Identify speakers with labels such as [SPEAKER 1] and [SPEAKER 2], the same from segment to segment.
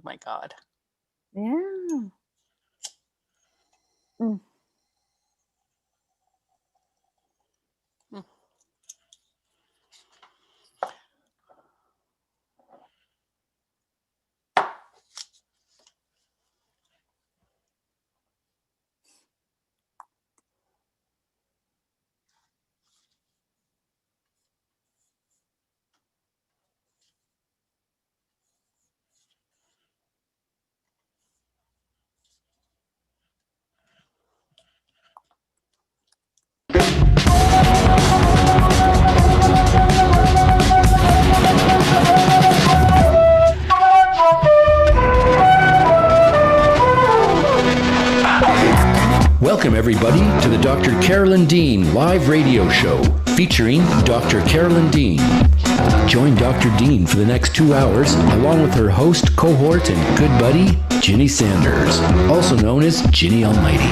[SPEAKER 1] my God.
[SPEAKER 2] Yeah. Mm.
[SPEAKER 3] Welcome, everybody, to the Dr. Carolyn Dean live radio show featuring Dr. Carolyn Dean. Join Dr. Dean for the next 2 hours along with her host, cohort, and good buddy, Ginny Sanders, also known as Ginny Almighty.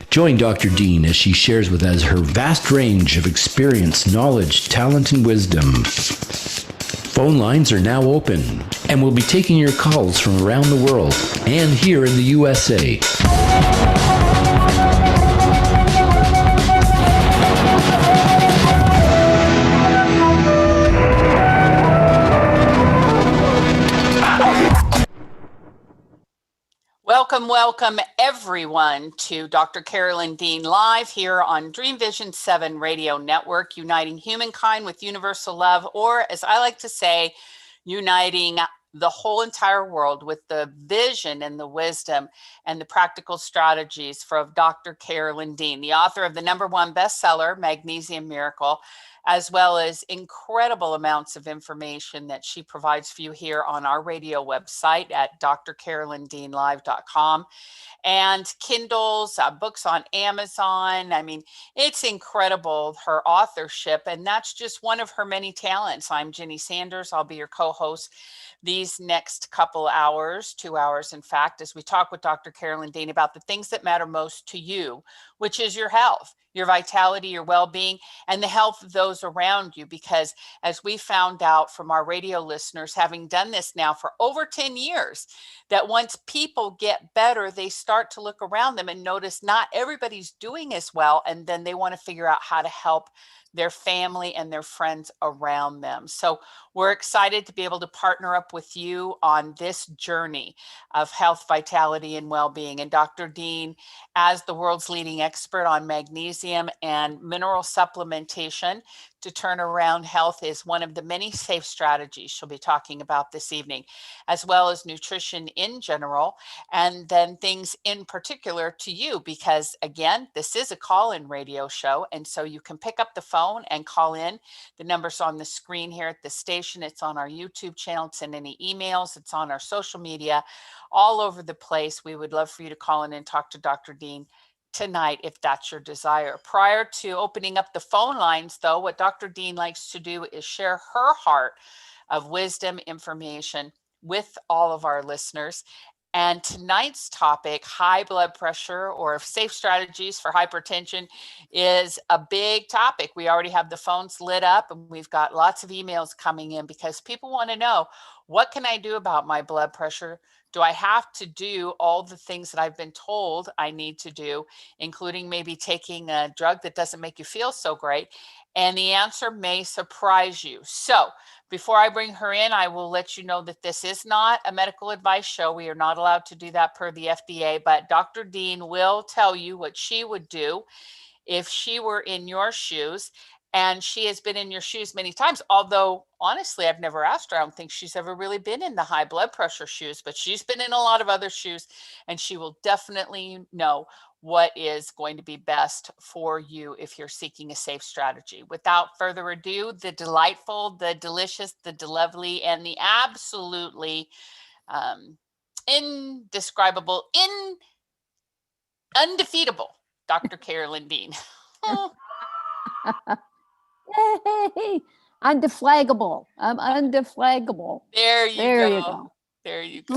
[SPEAKER 3] Join Dr. Dean as she shares with us her vast range of experience, knowledge, talent, and wisdom. Phone lines are now open, and we'll be taking your calls from around the world and here in the USA.
[SPEAKER 1] Welcome everyone to Dr. Carolyn Dean live here on Dream Vision 7 Radio Network, uniting humankind with universal love, or as I like to say, uniting the whole entire world with the vision and the wisdom and the practical strategies from Dr. Carolyn Dean, the author of the #1 bestseller, Magnesium Miracle, as well as incredible amounts of information that she provides for you here on our radio website at drcarolyndeanlive.com, and Kindles, books on Amazon. I mean, it's incredible, her authorship, and that's just one of her many talents. I'm Ginny Sanders. I'll be your co-host these next couple hours, 2 hours, in fact, as we talk with Dr. Carolyn Dean about the things that matter most to you, which is your health, your vitality, your well-being, and the health of those around you. Because as we found out from our radio listeners, having done this now for over 10 years, that once people get better, they start to look around them and notice not everybody's doing as well. And then they want to figure out how to help their family and their friends around them. So we're excited to be able to partner up with you on this journey of health, vitality, and well-being. And Dr. Dean, as the world's leading expert on magnesium and mineral supplementation to turn around health, is one of the many safe strategies she'll be talking about this evening, as well as nutrition in general, and then things in particular to you, because again, this is a call-in radio show, and so you can pick up the phone and call in. The number's on the screen here at the station. It's on our YouTube channel. It's in any emails. It's on our social media, all over the place. We would love for you to call in and talk to Dr. Dean tonight if that's your desire. Prior to opening up the phone lines, though, what Dr. Dean likes to do is share her heart of wisdom, information with all of our listeners. And tonight's topic, high blood pressure or safe strategies for hypertension, is a big topic. We already have the phones lit up, and we've got lots of emails coming in because people want to know, what can I do about my blood pressure? Do I have to do all the things that I've been told I need to do, including maybe taking a drug that doesn't make you feel so great? And the answer may surprise you. So before I bring her in, I will let you know that this is not a medical advice show. We are not allowed to do that per the FDA, but Dr. Dean will tell you what she would do if she were in your shoes. And she has been in your shoes many times, although honestly, I've never asked her. I don't think she's ever really been in the high blood pressure shoes, but she's been in a lot of other shoes, and she will definitely know what is going to be best for you if you're seeking a safe strategy. Without further ado, the delightful, the delicious, the lovely, and the absolutely indescribable, undefeatable Dr. Carolyn Dean.
[SPEAKER 2] Yay! Undeflaggable. I'm undeflaggable.
[SPEAKER 1] There you go.
[SPEAKER 2] There you go.
[SPEAKER 1] There you go.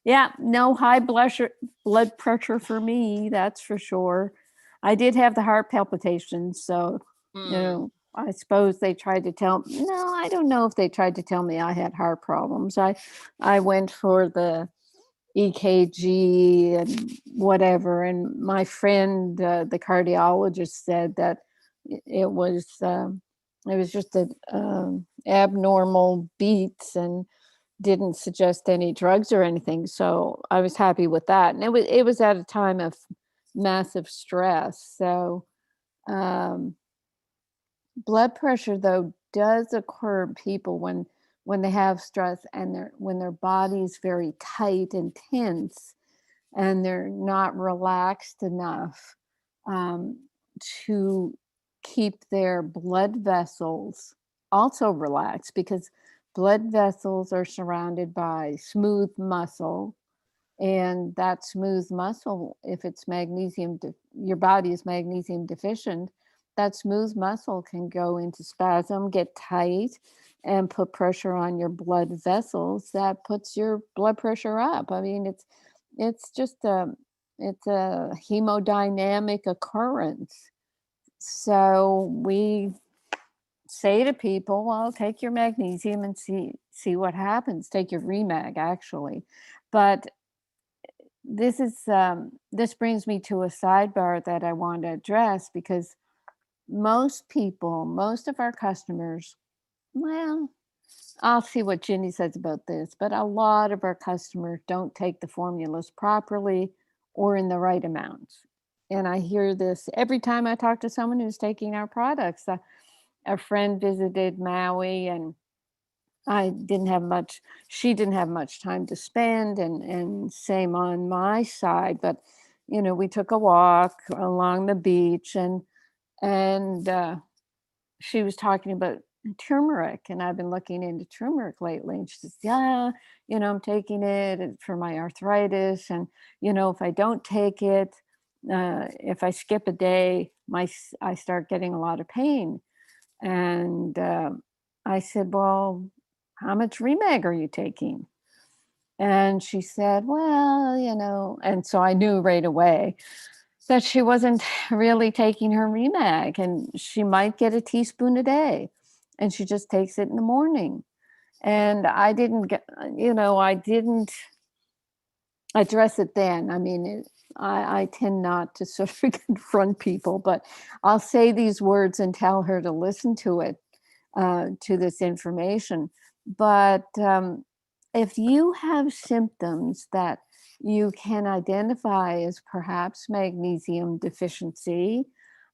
[SPEAKER 2] Yeah, no high blood pressure for me, that's for sure. I did have the heart palpitations, so I suppose they tried to tell. No, I don't know if they tried to tell me I had heart problems. I went for the EKG and whatever, and my friend, the cardiologist, said that it was just a abnormal beats and didn't suggest any drugs or anything. So I was happy with that. And it was at a time of massive stress. So um, blood pressure though does occur in people when they have stress and when their body's very tight and tense and they're not relaxed enough um, to keep their blood vessels also relaxed, because blood vessels are surrounded by smooth muscle, and that smooth muscle, if it's your body is magnesium deficient, that smooth muscle can go into spasm, get tight, and put pressure on your blood vessels. That puts your blood pressure up. I mean, it's just it's a hemodynamic occurrence. So we say to people, well, take your magnesium and see what happens. Take your Remag, actually. But this brings me to a sidebar that I want to address, because most of our customers, well, I'll see what Ginny says about this, but a lot of our customers don't take the formulas properly or in the right amounts. And I hear this every time I talk to someone who's taking our products. A friend visited Maui, and she didn't have much time to spend, and same on my side. But, we took a walk along the beach, and she was talking about turmeric, and I've been looking into turmeric lately. And she says, yeah, I'm taking it for my arthritis. And, if I don't take it, if I skip a day, I start getting a lot of pain. And I said, well, how much Remag are you taking? And she said, well, and so I knew right away that she wasn't really taking her Remag, and she might get a teaspoon a day, and she just takes it in the morning. And I didn't address it then. I mean, I tend not to sort of confront people, but I'll say these words and tell her to listen to it, to this information. But if you have symptoms that you can identify as perhaps magnesium deficiency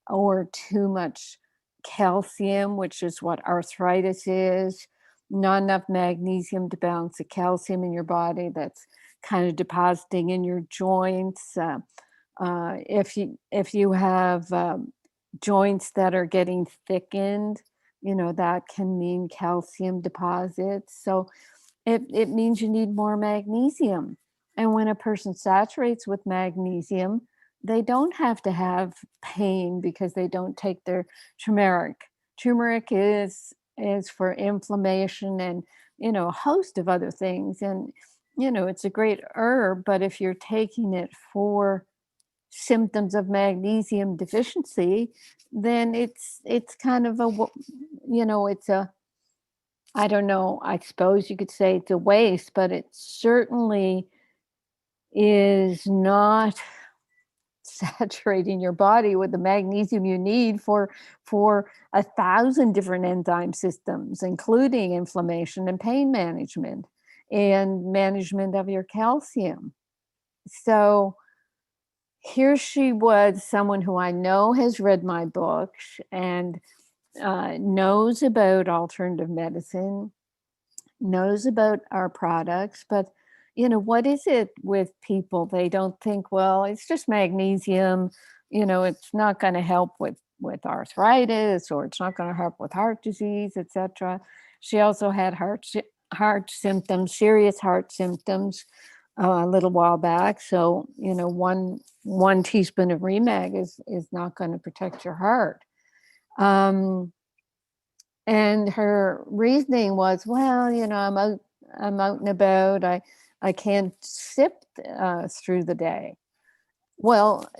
[SPEAKER 2] or too much calcium, which is what arthritis is, not enough magnesium to balance the calcium in your body that's kind of depositing in your joints. If you have joints that are getting thickened, that can mean calcium deposits. So it means you need more magnesium. And when a person saturates with magnesium, they don't have to have pain because they don't take their turmeric. Turmeric is for inflammation and, a host of other things. And, it's a great herb, but if you're taking it for symptoms of magnesium deficiency, then it's kind of it's I don't know, I suppose you could say it's a waste, but it certainly is not saturating your body with the magnesium you need for 1,000 different enzyme systems, including inflammation and pain management and management of your calcium. So here she was, someone who I know has read my books and knows about alternative medicine, knows about our products, but what is it with people? They don't think, well, it's just magnesium, it's not going to help with arthritis, or it's not going to help with heart disease, etc. She also had heart symptoms, serious heart symptoms, a little while back. So, one teaspoon of Remag is not going to protect your heart. And her reasoning was, well, I'm out and about. I can't sip through the day. Well,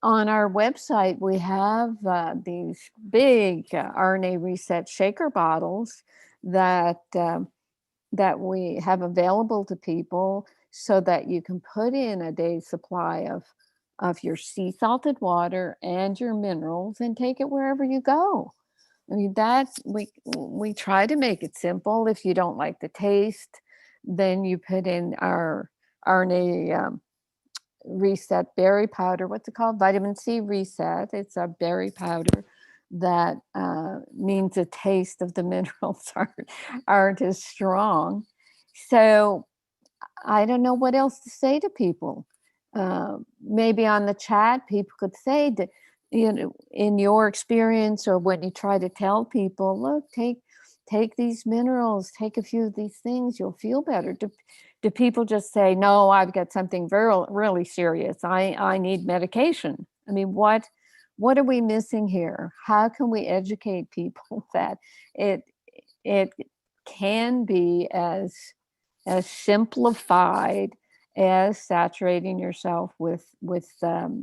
[SPEAKER 2] on our website, we have these big RNA Reset shaker bottles that that we have available to people, so that you can put in a day's supply of your sea salted water and your minerals and take it wherever you go. I mean, that's we try to make it simple. If you don't like the taste, then you put in our RNA Reset berry powder. What's it called? Vitamin C Reset. It's a berry powder that means the taste of the minerals aren't as strong. So I don't know what else to say to people. Maybe on the chat, people could say that, you know, in your experience, or when you try to tell people, look, take these minerals, take a few of these things, you'll feel better. Do people just say, no, I've got something really serious, I need medication? I mean, what are we missing here? How can we educate people that it can be as simplified as saturating yourself with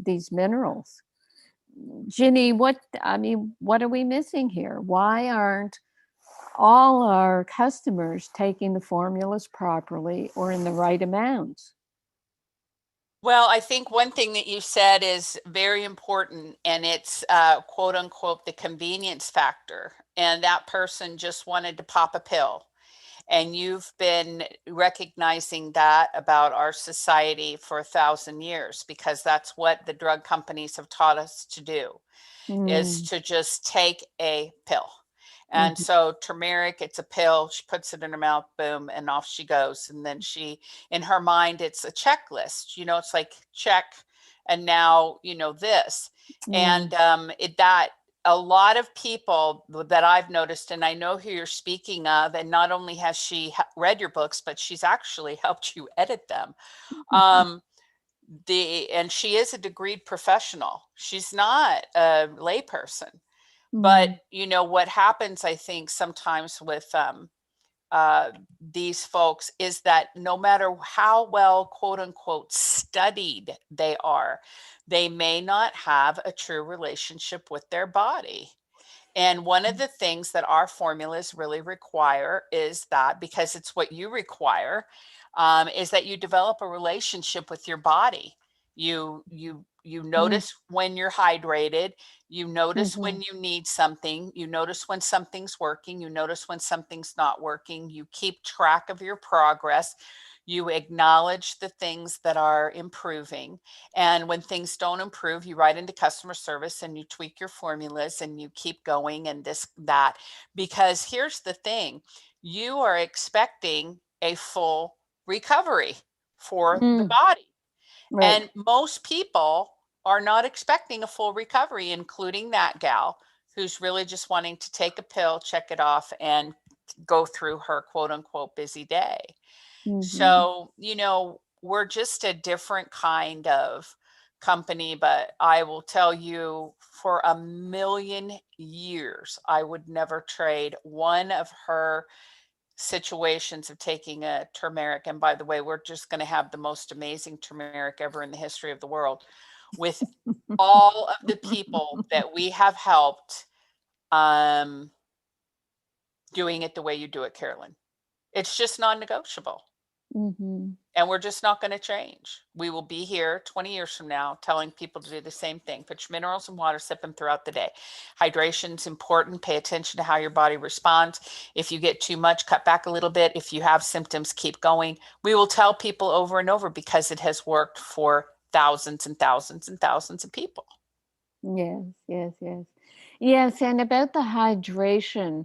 [SPEAKER 2] these minerals? Ginny, what are we missing here? Why aren't all our customers taking the formulas properly or in the right amounts?
[SPEAKER 1] Well, I think one thing that you said is very important, and it's quote unquote the convenience factor. And that person just wanted to pop a pill. And you've been recognizing that about our society for 1,000 years, because that's what the drug companies have taught us to do, is to just take a pill. And
[SPEAKER 2] Mhm.
[SPEAKER 1] so turmeric, it's a pill. She puts it in her mouth, boom, and off she goes. And then she, in her mind, it's a checklist. You know, it's like check, and now you know this. And that a lot of people that I've noticed, and I know who you're speaking of, and not only has she read your books, but she's actually helped you edit them. Um, and she is a degreed professional. She's not a layperson. But you know what happens, I think, sometimes with these folks is that no matter how well, quote unquote, studied they are, they may not have a true relationship with their body. And one of the things that our formulas really require is that, because it's what you require, is that you develop a relationship with your body. You notice when you're hydrated, you notice when you need something, you notice when something's working, you notice when something's not working, you keep track of your progress, you acknowledge the things that are improving. And when things don't improve, you write into customer service and you tweak your formulas and you keep going, and this, that. Because here's the thing, you are expecting a full recovery for the body.
[SPEAKER 2] Right.
[SPEAKER 1] And most people are not expecting a full recovery, including that gal who's really just wanting to take a pill, check it off, and go through her quote unquote busy day. So, you know, we're just a different kind of company, but I will tell you, for a million years, I would never trade one of her situations of taking a turmeric. And by the way, we're just going to have the most amazing turmeric ever in the history of the world, with all of the people that we have helped um, doing it the way you do it, Carolyn. It's just non-negotiable. And we're just not going to change. We will be here 20 years from now telling people to do the same thing. Put your minerals in water, sip them throughout the day. Hydration's important. Pay attention to how your body responds. If you get too much, cut back a little bit. If you have symptoms, keep going. We will tell people over and over, because it has worked for thousands and thousands and thousands of people.
[SPEAKER 2] Yes, yes, yes. Yes, and about the hydration,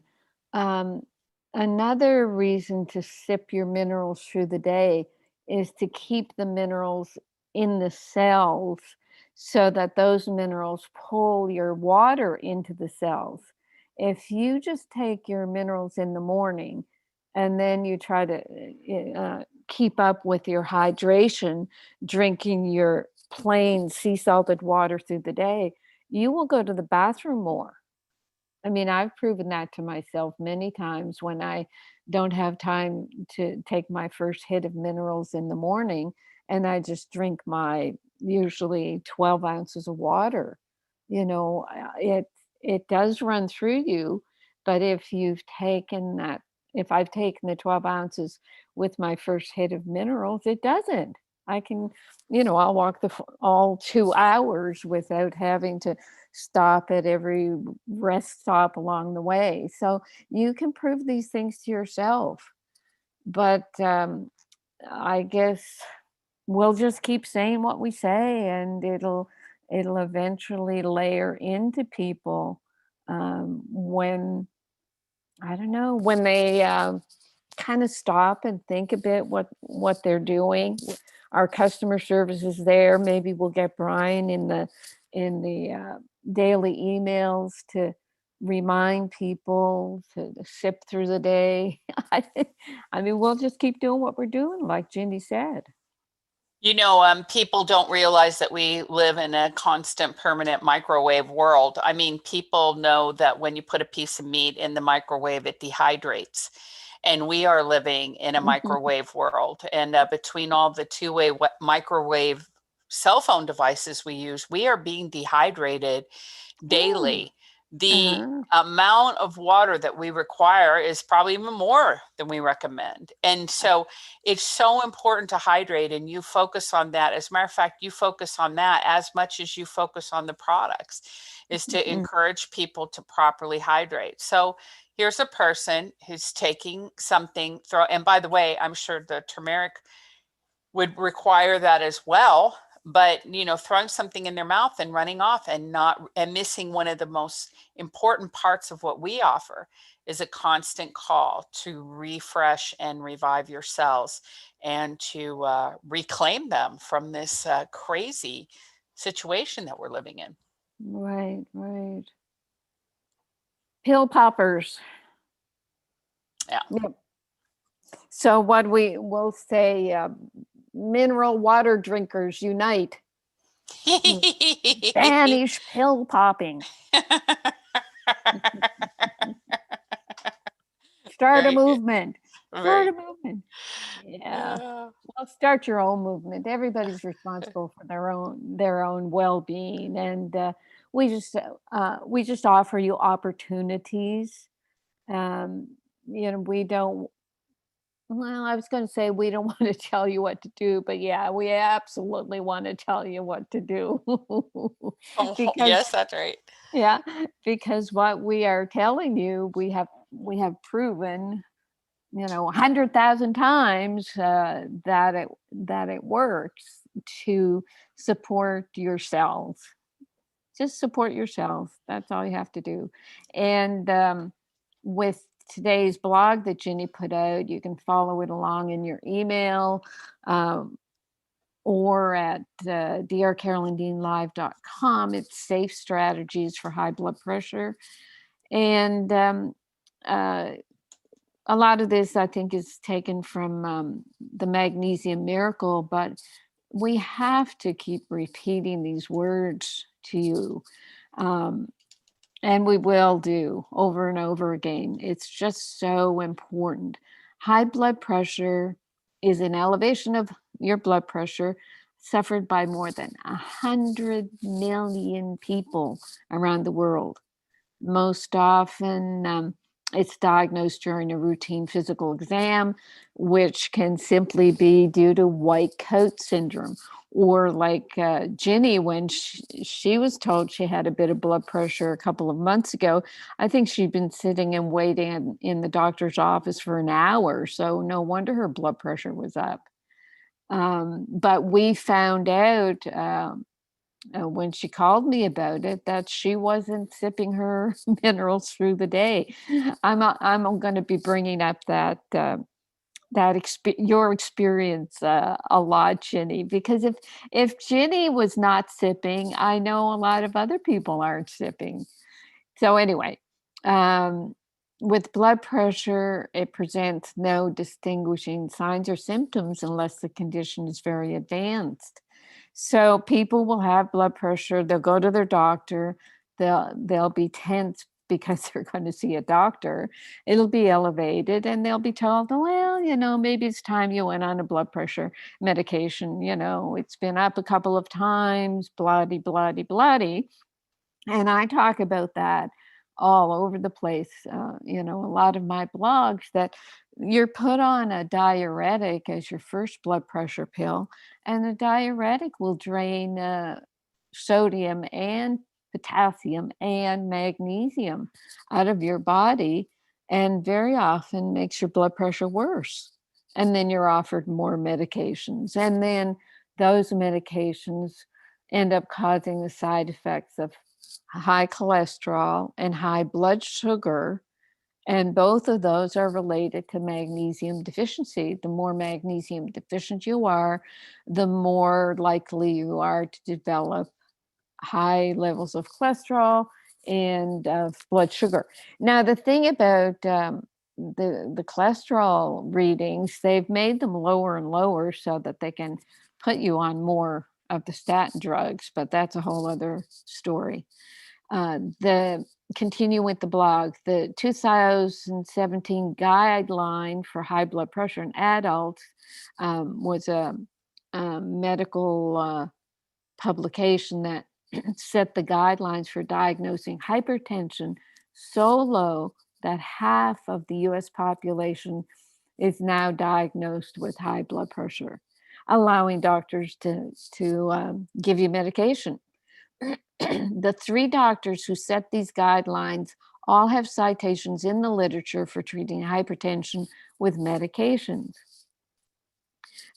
[SPEAKER 2] another reason to sip your minerals through the day is to keep the minerals in the cells, so that those minerals pull your water into the cells. If you just take your minerals in the morning and then you try to keep up with your hydration, drinking your plain sea salted water through the day, you will go to the bathroom more. I mean, I've proven that to myself many times when I don't have time to take my first hit of minerals in the morning, and I just drink my usually 12 ounces of water. It does run through you, but if I've taken the 12 ounces with my first hit of minerals, it doesn't. I can, I'll walk all 2 hours without having to stop at every rest stop along the way. So you can prove these things to yourself. But I guess we'll just keep saying what we say, and it'll eventually layer into people when I don't know, when they kind of stop and think a bit what they're doing. Our customer service is there. Maybe we'll get Brian in the daily emails to remind people to sip through the day. I mean, we'll just keep doing what we're doing, like Ginny said.
[SPEAKER 1] People don't realize that we live in a constant, permanent microwave world. I mean, people know that when you put a piece of meat in the microwave, it dehydrates. And we are living in a microwave world. And between all the two-way microwave cell phone devices we use, we are being dehydrated daily. The amount of water that we require is probably even more than we recommend. And so it's so important to hydrate, and you focus on that. As a matter of fact, you focus on that as much as you focus on the products, is to encourage people to properly hydrate. So here's a person who's taking something, and by the way, I'm sure the turmeric would require that as well. But throwing something in their mouth and running off and missing one of the most important parts of what we offer is a constant call to refresh and revive your cells and to reclaim them from this crazy situation that we're living in.
[SPEAKER 2] Right. Pill poppers.
[SPEAKER 1] Yeah.
[SPEAKER 2] Yep. So what we will say, mineral water drinkers unite. Banish pill popping. Start a movement. Start a movement. Yeah. Well, start your own movement. Everybody's responsible for their own well-being, and we just offer you opportunities. We don't. Well, I was going to say we don't want to tell you what to do, but yeah, we absolutely want to tell you what to do.
[SPEAKER 1] Yes, that's right.
[SPEAKER 2] Yeah, because what we are telling you, we have proven, 100,000 times that it works to support yourself. Just support yourself. That's all you have to do. And with today's blog that Ginny put out, you can follow it along in your email or at drcarolyndeanlive.com. It's safe strategies for high blood pressure. And a lot of this, I think, is taken from the Magnesium Miracle, but we have to keep repeating these words to you. And we will do over and over again. It's just so important. High blood pressure is an elevation of your blood pressure suffered by more than 100 million people around the world. Most often, it's diagnosed during a routine physical exam, which can simply be due to white coat syndrome. Or like Ginny, when she was told she had a bit of blood pressure a couple of months ago, I think she'd been sitting and waiting in the doctor's office for an hour. So no wonder her blood pressure was up. But we found out when she called me about it that she wasn't sipping her minerals through the day. I'm going to be bringing up your experience a lot, Ginny, because if Ginny was not sipping, I know a lot of other people aren't sipping. So anyway, with blood pressure, it presents no distinguishing signs or symptoms unless the condition is very advanced. So people will have blood pressure, they'll go to their doctor, they'll be tense because they're going to see a doctor, it'll be elevated and they'll be told, well, maybe it's time you went on a blood pressure medication. It's been up a couple of times, bloody, bloody, bloody. And I talk about that all over the place, a lot of my blogs, that you're put on a diuretic as your first blood pressure pill, and the diuretic will drain sodium and potassium and magnesium out of your body, and very often makes your blood pressure worse. And then you're offered more medications, and then those medications end up causing the side effects of high cholesterol and high blood sugar. And both of those are related to magnesium deficiency. The more magnesium deficient you are, the more likely you are to develop high levels of cholesterol and of blood sugar. Now, the thing about the cholesterol readings, they've made them lower and lower so that they can put you on more of the statin drugs, but that's a whole other story. Continue with the blog. The 2017 Guideline for High Blood Pressure in Adults was a medical publication that set the guidelines for diagnosing hypertension so low that half of the US population is now diagnosed with high blood pressure, allowing doctors to give you medication. The 3 doctors who set these guidelines all have citations in the literature for treating hypertension with medications.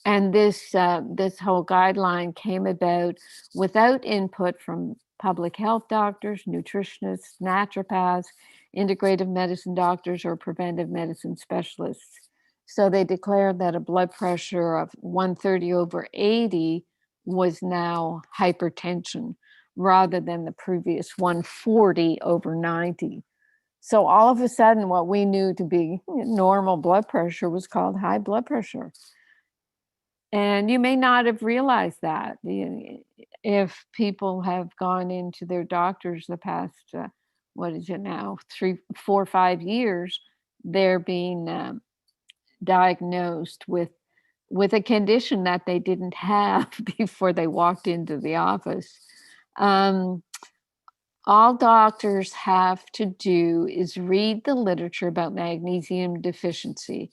[SPEAKER 2] And this whole guideline came about without input from public health doctors, nutritionists, naturopaths, integrative medicine doctors, or preventive medicine specialists. So they declared that a blood pressure of 130/80 was now hypertension, rather than the previous 140/90. So all of a sudden, what we knew to be normal blood pressure was called high blood pressure. And you may not have realized that. If people have gone into their doctors the past, 3, 4, 5 years, they're being diagnosed with a condition that they didn't have before they walked into the office. All doctors have to do is read the literature about magnesium deficiency.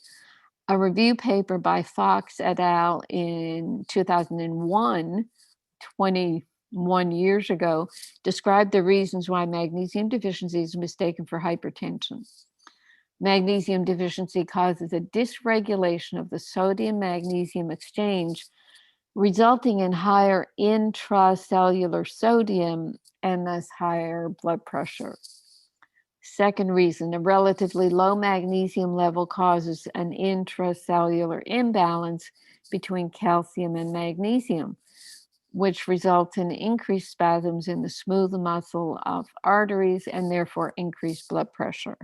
[SPEAKER 2] A review paper by Fox et al. In 2001, 21 years ago, described the reasons why magnesium deficiency is mistaken for hypertension. Magnesium deficiency causes a dysregulation of the sodium-magnesium exchange, resulting in higher intracellular sodium and thus higher blood pressure. Second reason, a relatively low magnesium level causes an intracellular imbalance between calcium and magnesium, which results in increased spasms in the smooth muscle of arteries and therefore increased blood pressure.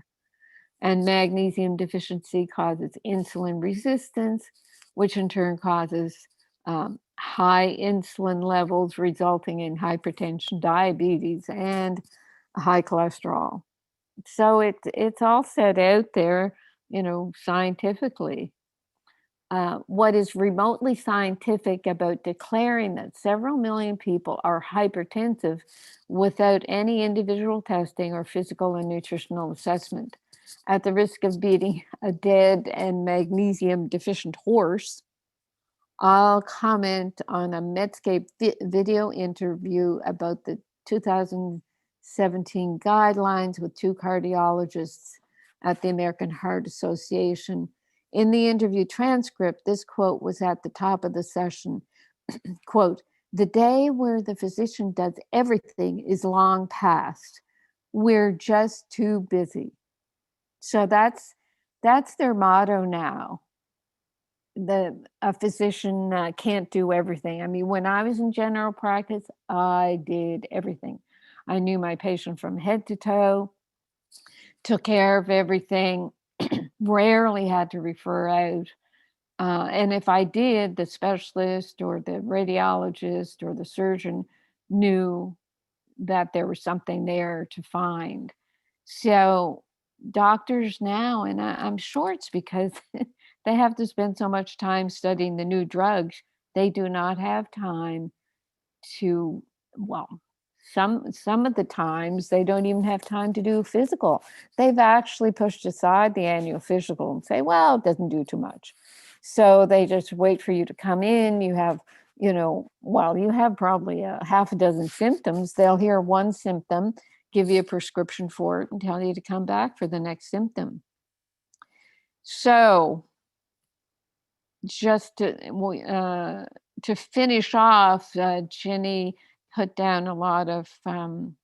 [SPEAKER 2] And magnesium deficiency causes insulin resistance, which in turn causes high insulin levels, resulting in hypertension, diabetes, and high cholesterol. So it's all set out there, scientifically. What is remotely scientific about declaring that several million people are hypertensive without any individual testing or physical and nutritional assessment, at the risk of beating a dead and magnesium deficient horse? I'll comment on a Medscape video interview about the 2017 guidelines with 2 cardiologists at the American Heart Association. In the interview transcript, this quote was at the top of the session. Quote, "The day where the physician does everything is long past. We're just too busy." So that's their motto now. A physician can't do everything. I mean, when I was in general practice, I did everything. I knew my patient from head to toe, took care of everything, rarely had to refer out. And if I did, the specialist or the radiologist or the surgeon knew that there was something there to find. So doctors now, and I'm sure it's because they have to spend so much time studying the new drugs, they do not have time to, well, some of the times they don't even have time to do physical. They've actually pushed aside the annual physical and say, well, it doesn't do too much. So they just wait for you to come in. You have, you have probably a half a dozen symptoms. They'll hear one symptom, give you a prescription for it, and tell you to come back for the next symptom. So just to finish off, Jenny put down a lot of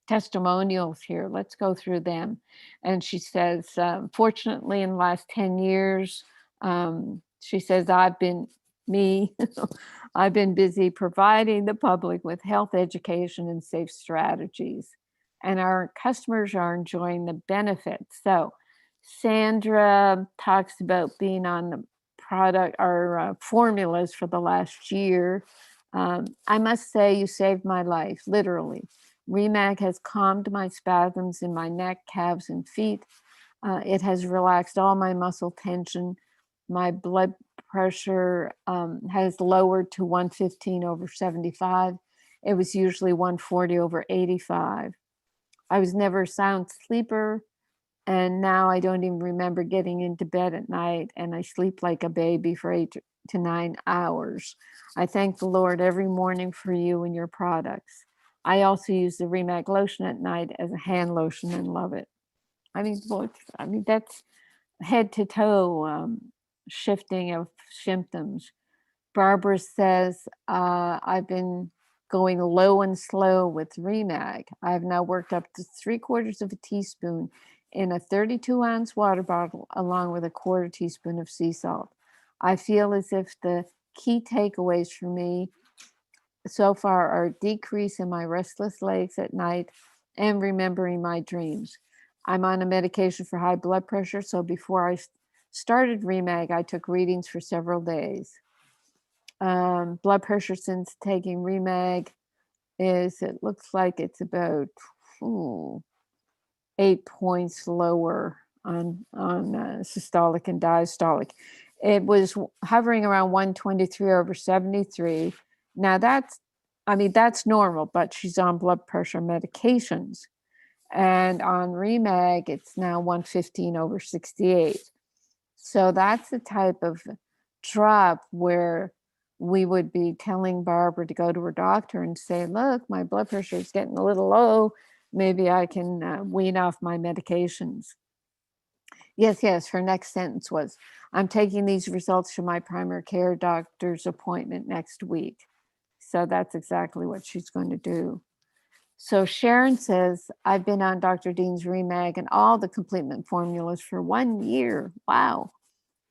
[SPEAKER 2] testimonials here. Let's go through them. And she says, fortunately, in the last 10 years, she says, I've been busy providing the public with health education and safe strategies. And our customers are enjoying the benefits. So Sandra talks about being on the product or formulas for the last year. I must say you saved my life, literally. Remag has calmed my spasms in my neck, calves, and feet. It has relaxed all my muscle tension. My blood pressure has lowered to 115/75. It was usually 140/85. I was never a sound sleeper. And now I don't even remember getting into bed at night, and I sleep like a baby for 8 to 9 hours. I thank the Lord every morning for you and your products. I also use the Remag lotion at night as a hand lotion and love it. That's head to toe shifting of symptoms. Barbara says, I've been going low and slow with Remag. I've now worked up to 3/4 of a teaspoon in a 32-ounce water bottle, along with a 1/4 teaspoon of sea salt. I feel as if the key takeaways for me so far are a decrease in my restless legs at night and remembering my dreams. I'm on a medication for high blood pressure, so before I started Remag, I took readings for several days. Blood pressure since taking Remag it looks like it's about 8 points lower on systolic and diastolic. It was hovering around 123/73. Now that's normal, but she's on blood pressure medications. And on Remag, it's now 115/68. So that's the type of drop where we would be telling Barbara to go to her doctor and say, look, my blood pressure is getting a little low. Maybe I can wean off my medications. Yes, her next sentence was, I'm taking these results to my primary care doctor's appointment next week. So that's exactly what she's going to do. So Sharon says, I've been on Dr. Dean's Remag and all the complement formulas for 1 year. Wow.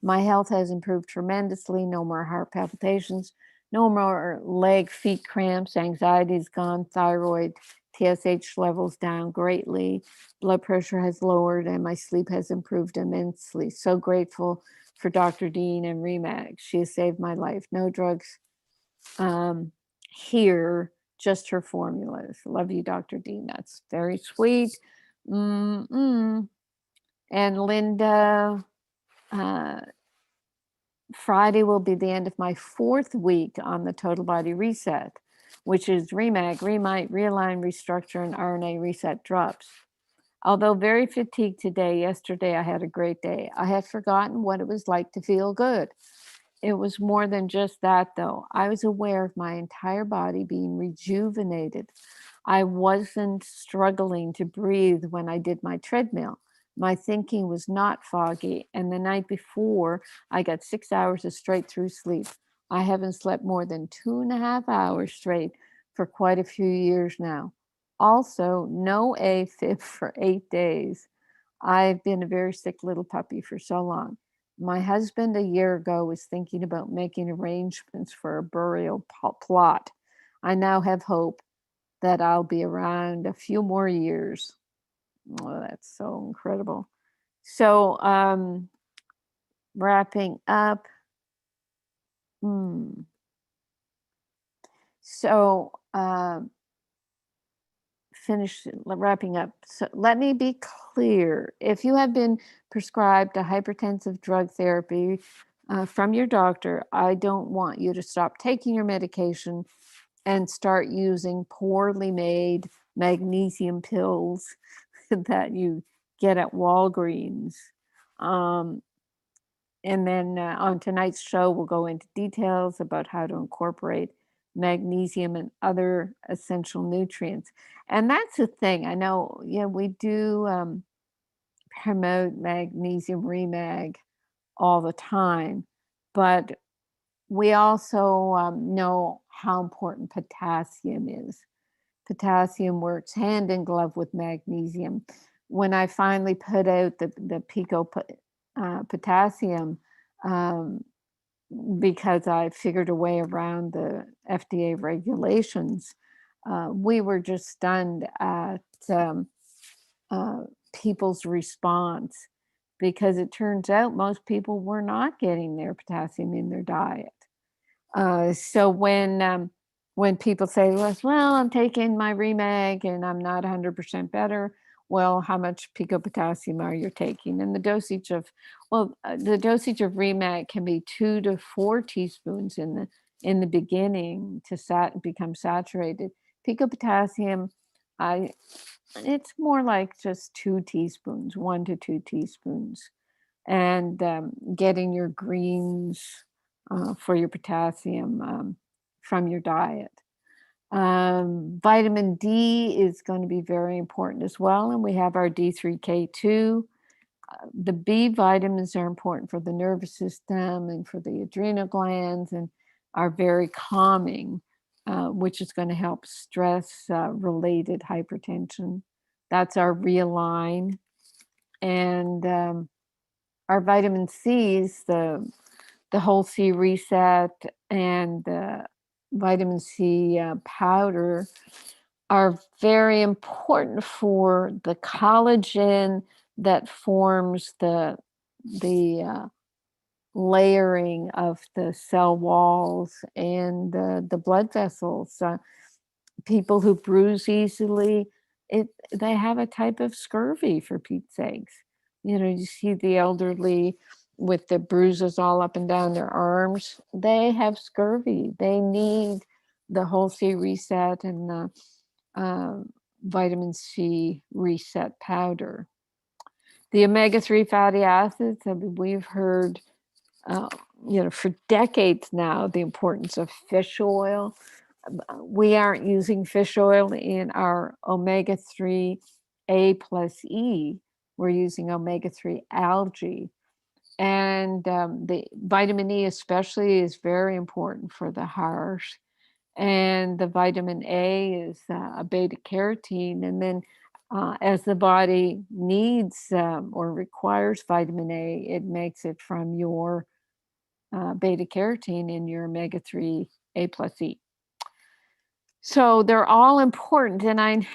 [SPEAKER 2] My health has improved tremendously. No more heart palpitations, no more leg, feet cramps, anxiety's gone, thyroid, TSH levels down greatly, blood pressure has lowered, and my sleep has improved immensely. So grateful for Dr. Dean and Remag. She has saved my life. No drugs here, just her formulas. Love you, Dr. Dean. That's very sweet. And Linda, Friday will be the end of my 4th week on the Total Body Reset, which is Remag, Remite, Realign, Restructure, and RNA Reset drops. Although very fatigued today, yesterday I had a great day. I had forgotten what it was like to feel good. It was more than just that, though. I was aware of my entire body being rejuvenated. I wasn't struggling to breathe when I did my treadmill. My thinking was not foggy, and the night before, I got 6 hours of straight through sleep. I haven't slept more than 2.5 hours straight for quite a few years now. Also, no AFib for 8 days. I've been a very sick little puppy for so long. My husband a year ago was thinking about making arrangements for a burial plot. I now have hope that I'll be around a few more years. Oh, that's so incredible. So wrapping up. So finish wrapping up. So let me be clear. If you have been prescribed a hypertensive drug therapy from your doctor, I don't want you to stop taking your medication and start using poorly made magnesium pills that you get at Walgreens. And then on tonight's show, we'll go into details about how to incorporate magnesium and other essential nutrients. And that's the thing. I know, we do promote magnesium remag all the time, but we also know how important potassium is. Potassium works hand in glove with magnesium. When I finally put out the Pico potassium, because I figured a way around the FDA regulations, we were just stunned at people's response, because it turns out most people were not getting their potassium in their diet. So when people say, well, I'm taking my Remag and I'm not 100% better, well, how much pico potassium are you taking? And the dosage of Remag can be 2 to 4 teaspoons in the beginning to become saturated. Pico potassium, it's more like just 2 teaspoons, 1 to 2 teaspoons, and getting your greens for your potassium from your diet. Vitamin D is going to be very important as well, and we have our D3K2. The B vitamins are important for the nervous system and for the adrenal glands, and are very calming, which is going to help stress related hypertension. That's our Realign. And our vitamin C's, the whole C reset and the vitamin C powder, are very important for the collagen that forms the layering of the cell walls and the blood vessels. People who bruise easily, they have a type of scurvy, for Pete's sakes. You see the elderly with the bruises all up and down their arms. They have scurvy. They need the whole C reset and the vitamin C reset powder. The omega-3 fatty acids, we've heard, for decades now, the importance of fish oil. We aren't using fish oil in our omega-3 A plus E. We're using omega-3 algae. And the vitamin E especially is very important for the heart. And the vitamin A is a beta carotene. And then as the body needs or requires vitamin A, it makes it from your beta carotene in your omega-3 A plus E. So they're all important, and I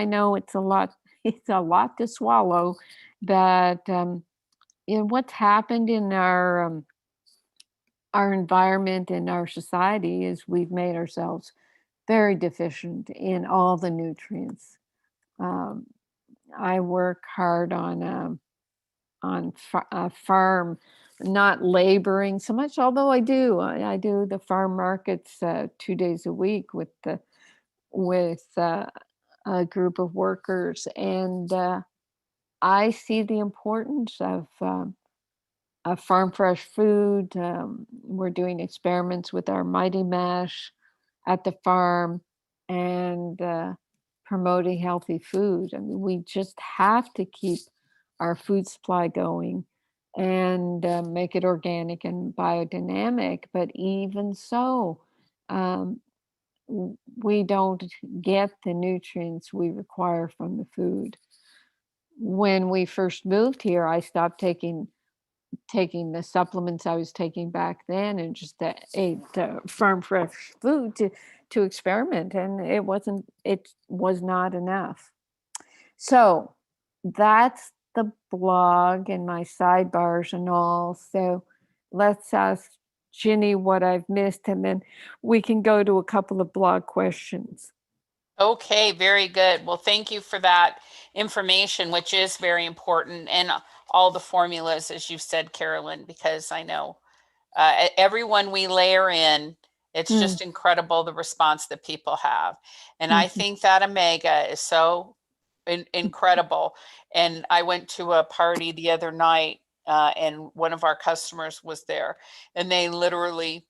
[SPEAKER 2] know it's a lot to swallow, but what's happened in our environment and our society is we've made ourselves very deficient in all the nutrients. I work hard on a farm, not laboring so much, although I do the farm markets 2 days a week with a group of workers, and I see the importance of farm fresh food. We're doing experiments with our Mighty Mash at the farm, and promoting healthy food. I mean, we just have to keep our food supply going and make it organic and biodynamic. But even so, we don't get the nutrients we require from the food. When we first moved here, I stopped taking the supplements I was taking back then, and just ate farm fresh food to experiment, and it was not enough. So that's the blog and my sidebars and all. So let's ask Ginny what I've missed, and then we can go to a couple of blog questions.
[SPEAKER 1] Okay, very good. Well, thank you for that information, which is very important, and all the formulas, as you said, Carolyn, because I know everyone we layer in, it's
[SPEAKER 2] Mm,
[SPEAKER 1] just incredible the response that people have. And I
[SPEAKER 2] mhm,
[SPEAKER 1] think that omega is so incredible. And I went to a party the other night, and one of our customers was there, and they literally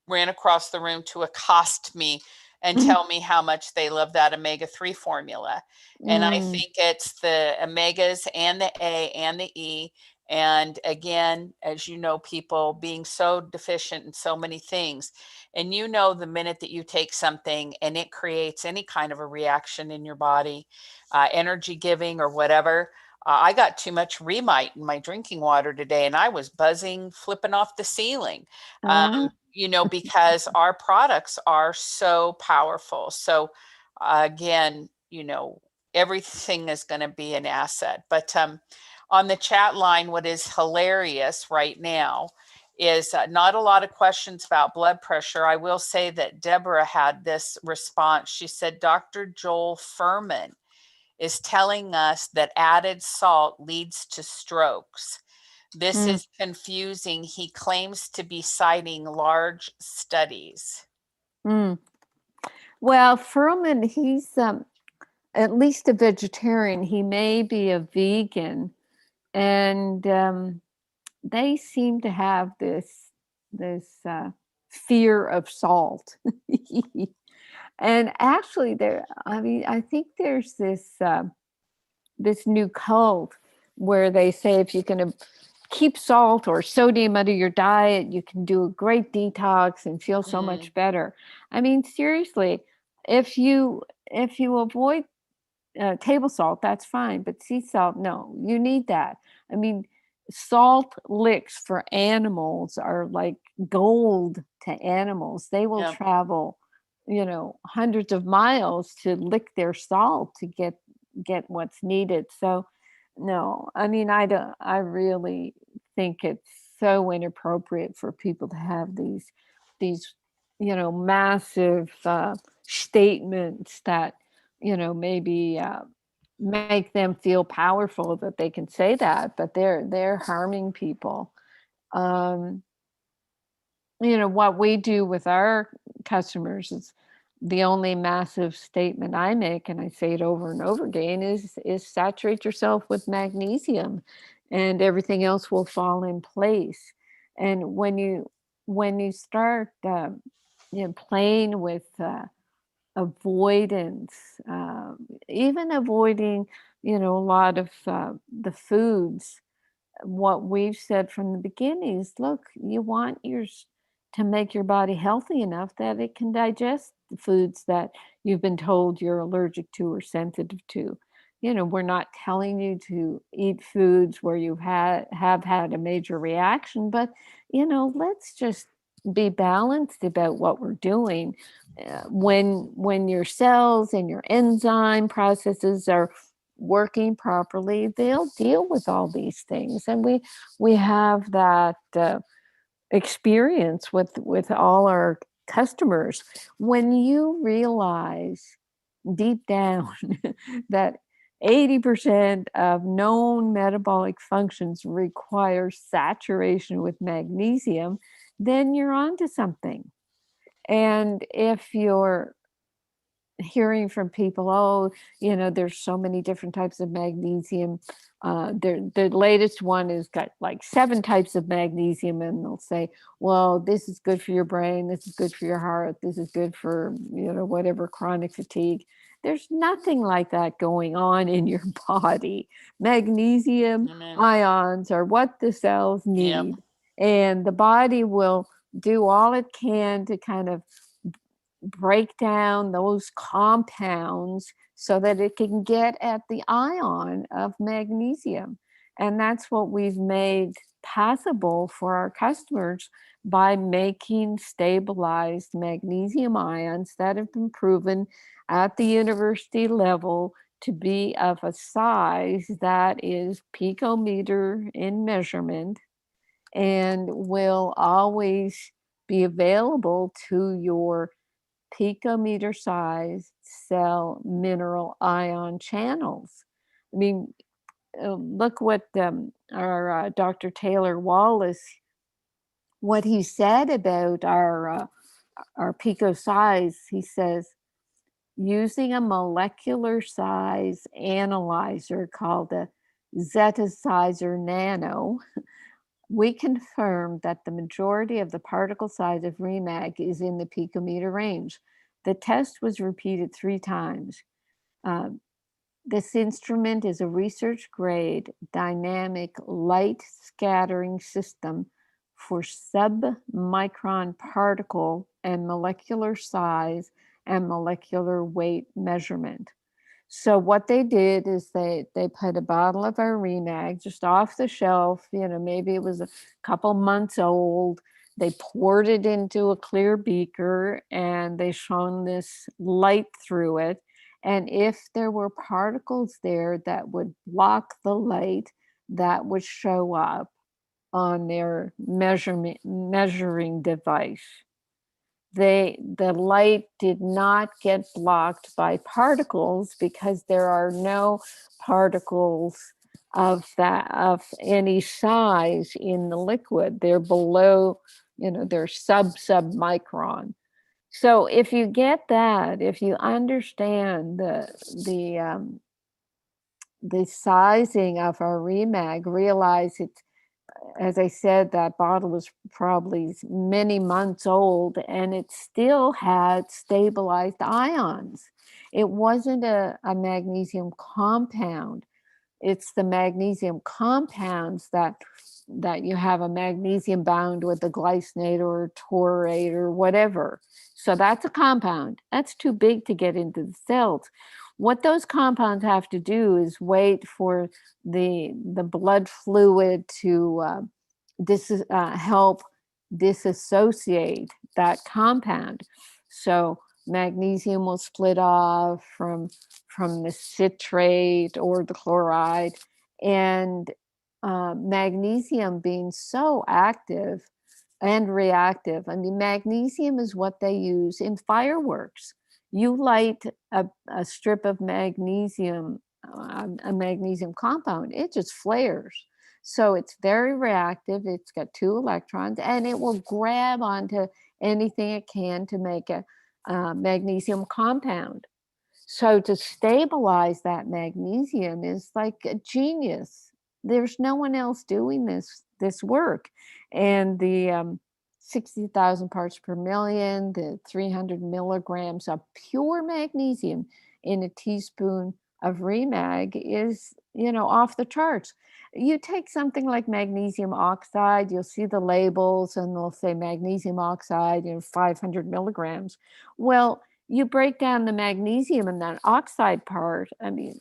[SPEAKER 1] ran across the room to accost me and
[SPEAKER 2] mm,
[SPEAKER 1] tell me how much they love that omega-3 formula. And I
[SPEAKER 2] mm,
[SPEAKER 1] think it's the omegas and the A and the E. And again, as you know, people being so deficient in so many things. And you know, the minute that you take something and it creates any kind of a reaction in your body, energy giving or whatever. I got too much Remite in my drinking water today and I was buzzing, flipping off the ceiling. Um,
[SPEAKER 2] ah,
[SPEAKER 1] because our products are so powerful. So again, everything is going to be an asset. But on the chat line, what is hilarious right now is not a lot of questions about blood pressure. I will say that Deborah had this response. She said, Dr. Joel Furman is telling us that added salt leads to strokes. This
[SPEAKER 2] mm,
[SPEAKER 1] is confusing. He claims to be citing large studies.
[SPEAKER 2] mm. Well, Furman, he's at least a vegetarian. He may be a vegan, and they seem to have this fear of salt. And actually, I mean, I think there's this new cult where they say if you can keep salt or sodium out of your diet, you can do a great detox and feel so
[SPEAKER 1] Mm,
[SPEAKER 2] much better. I mean, seriously, if you avoid table salt, that's fine, but sea salt, no, you need that. I mean, salt licks for animals are like gold to animals. They will
[SPEAKER 1] yeah.
[SPEAKER 2] travel, hundreds of miles to lick their salt to get what's needed. So, no, I mean, I don't. I really think it's so inappropriate for people to have these massive statements that maybe make them feel powerful that they can say that, but they're harming people. Um, what we do with our customers is the only massive statement I make, and I say it over and over again, is saturate yourself with magnesium, and everything else will fall in place. And when you start, playing with avoidance, even avoiding, a lot of the foods. What we've said from the beginning is, look, you want yours to make your body healthy enough that it can digest the foods that you've been told you're allergic to or sensitive to. We're not telling you to eat foods where you have had a major reaction, but let's just be balanced about what we're doing. When your cells and your enzyme processes are working properly, they'll deal with all these things. And we have that experience with all our customers. When you realize deep down that 80% of known metabolic functions require saturation with magnesium, then you're onto something. And if you're hearing from people, oh, there's so many different types of magnesium. The latest one has got like 7 types of magnesium, and they'll say, well, this is good for your brain, this is good for your heart, this is good for, whatever chronic fatigue. There's nothing like that going on in your body. Magnesium
[SPEAKER 1] Amen.
[SPEAKER 2] ions are what the cells
[SPEAKER 1] Yep.
[SPEAKER 2] need, and the body will do all it can to kind of break down those compounds so that it can get at the ion of magnesium. And that's what we've made possible for our customers by making stabilized magnesium ions that have been proven at the university level to be of a size that is picometer in measurement and will always be available to your picometer sized cell mineral ion channels. I mean, look what our Dr. Taylor Wallace, what he said about our pico size. He says, using a molecular size analyzer called a Zetasizer Nano, we confirmed that the majority of the particle size of REMAG is in the picometer range. The test was repeated 3 times. This instrument is a research-grade dynamic light scattering system for sub-micron particle and molecular size and molecular weight measurement. So what they did is they put a bottle of our REMAG just off the shelf, maybe it was a couple months old. They poured it into a clear beaker and they shone this light through it. And if there were particles there that would block the light, that would show up on their measuring device. The light did not get blocked by particles because there are no particles of any size in the liquid. They're below, they're sub-micron. So if you get that, if you understand the sizing of our REMAG, realize it's, as I said, that bottle was probably many months old and it still had stabilized ions. It wasn't a magnesium compound. It's the magnesium compounds that you have a magnesium bound with a glycinate or taurate or whatever. So that's a compound. That's too big to get into the cells. What those compounds have to do is wait for the blood fluid to help disassociate that compound. So magnesium will split off from the citrate or the chloride, and magnesium being so active and reactive. I mean, magnesium is what they use in fireworks. You light a strip of magnesium, a magnesium compound, it just flares. So it's very reactive. It's got 2 electrons and it will grab onto anything it can to make a magnesium compound. So to stabilize that magnesium is like a genius. There's no one else doing this work. And the 60,000 parts per million, the 300 milligrams of pure magnesium in a teaspoon of REMAG is, off the charts. You take something like magnesium oxide, you'll see the labels and they'll say magnesium oxide, 500 milligrams. Well, you break down the magnesium in that oxide part. I mean,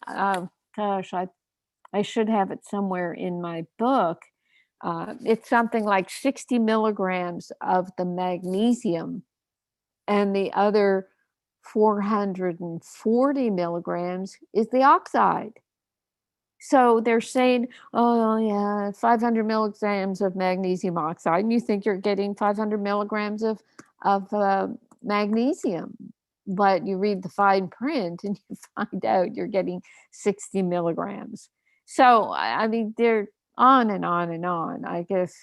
[SPEAKER 2] gosh, I should have it somewhere in my book. It's something like 60 milligrams of the magnesium and the other 440 milligrams is the oxide. So they're saying, oh yeah, 500 milligrams of magnesium oxide, and you think you're getting 500 milligrams of magnesium, but you read the fine print and you find out you're getting 60 milligrams. So, I mean, they're on and on and on. I guess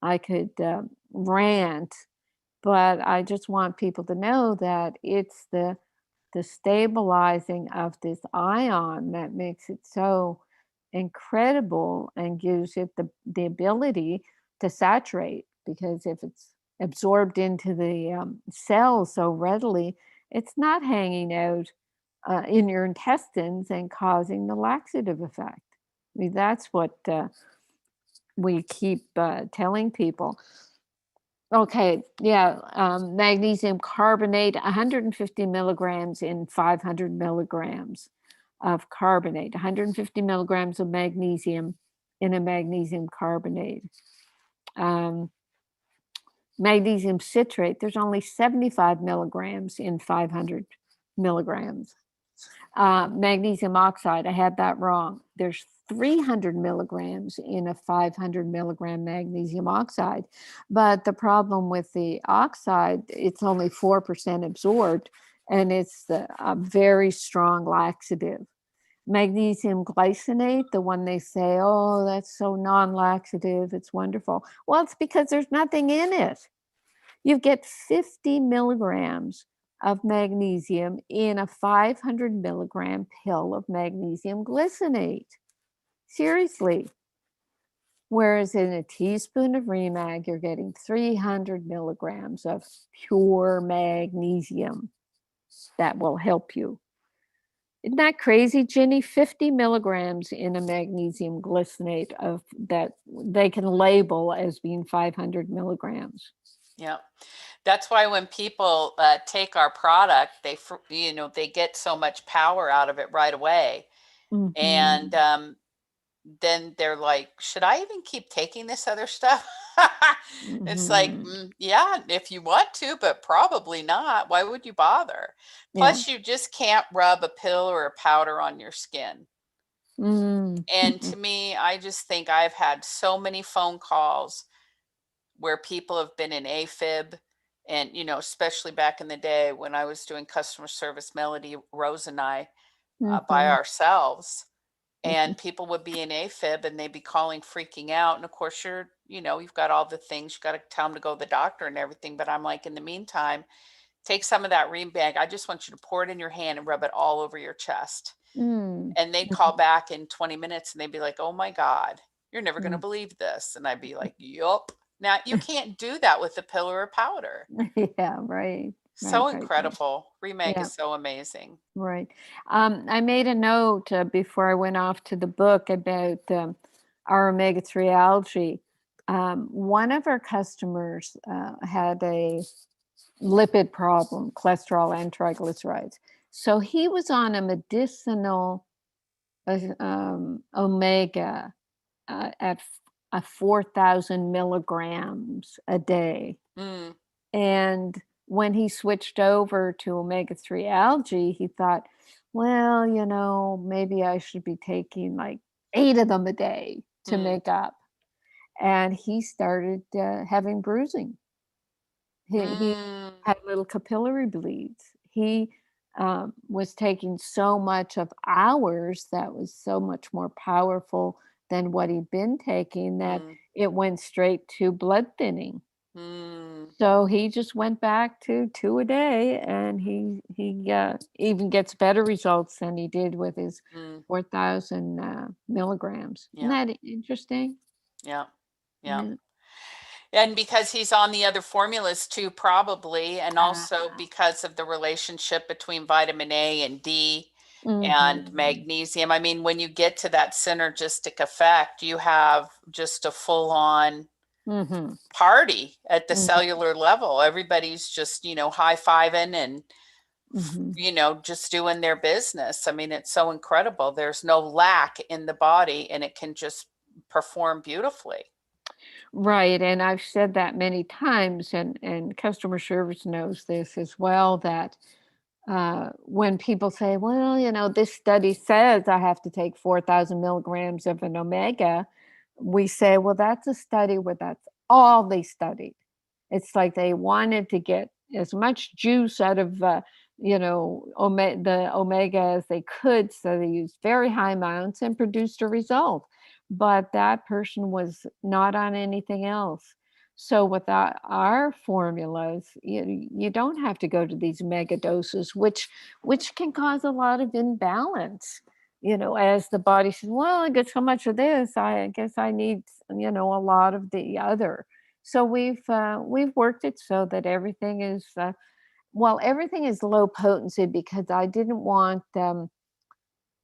[SPEAKER 2] I could rant, but I just want people to know that it's the stabilizing of this ion that makes it so incredible and gives it the ability to saturate, because if it's absorbed into the cells so readily, it's not hanging out in your intestines and causing the laxative effect. I mean, that's what we keep telling people. Okay, yeah, magnesium carbonate, 150 milligrams in 500 milligrams of carbonate, 150 milligrams of magnesium in a magnesium carbonate. Magnesium citrate, there's only 75 milligrams in 500 milligrams. Magnesium oxide, I had that wrong. There's 300 milligrams in a 500 milligram magnesium oxide. But the problem with the oxide, it's only 4% absorbed, and it's a very strong laxative. Magnesium glycinate, the one they say, oh, that's so non-laxative, it's wonderful. Well, it's because there's nothing in it. You get 50 milligrams of magnesium in a 500 milligram pill of magnesium glycinate. Seriously. Whereas in a teaspoon of Remag, you're getting 300 milligrams of pure magnesium that will help you. Isn't that crazy, Ginny? 50 milligrams in a magnesium glycinate of that they can label as being 500 milligrams.
[SPEAKER 1] Yeah. That's why when people take our product, they get so much power out of it right away.
[SPEAKER 2] Mm-hmm.
[SPEAKER 1] And then they're like, should I even keep taking this other stuff? It's like, yeah, if you want to, but probably not. Why would you bother? Plus, you just can't rub a pill or a powder on your skin. And to me, I just think I've had so many phone calls where people have been in AFib. And, especially back in the day when I was doing customer service, Melody, Rose, and I by ourselves. And people would be in AFib and they'd be calling, freaking out. And of course, you've got all the things, you got to tell them to go to the doctor and everything. But I'm like, in the meantime, take some of that Remag. I just want you to pour it in your hand and rub it all over your chest. And they'd call back in 20 minutes and they'd be like, oh my God, you're never going to believe this. And I'd be like, yup. Now, you can't do that with a pill or a powder.
[SPEAKER 2] Yeah, right.
[SPEAKER 1] So
[SPEAKER 2] right,
[SPEAKER 1] incredible. Remag
[SPEAKER 2] Yeah.
[SPEAKER 1] is so amazing.
[SPEAKER 2] Right. I made a note before I went off to the book about our omega-3 algae. One of our customers had a lipid problem, cholesterol and triglycerides. So he was on a medicinal omega at 4,000 milligrams a day. And when he switched over to omega-3 algae, he thought, well, maybe I should be taking like 8 of them a day to make up. And he started having bruising. He had little capillary bleeds. He was taking so much of ours that was so much more powerful than what he'd been taking that it went straight to blood thinning. So he just went back to 2 a day, and he even gets better results than he did with his 4,000 milligrams. Isn't that interesting?
[SPEAKER 1] Yeah. And because he's on the other formulas too, probably, and also because of the relationship between vitamin A and D and magnesium. I mean, when you get to that synergistic effect, you have just a full-on party at the cellular level. Everybody's just, high-fiving and, just doing their business. I mean, it's so incredible. There's no lack in the body, and it can just perform beautifully.
[SPEAKER 2] Right. And I've said that many times, and customer service knows this as well, that when people say, well, this study says I have to take 4,000 milligrams of an omega, we say, well, that's a study where that's all they studied. It's like they wanted to get as much juice out of, the omega as they could. So they used very high amounts and produced a result. But that person was not on anything else. So with our formulas, you don't have to go to these mega doses, which can cause a lot of imbalance. As the body says, well, I get so much of this, I guess I need, a lot of the other. So we've worked it so that everything is, everything is low potency, because I didn't want the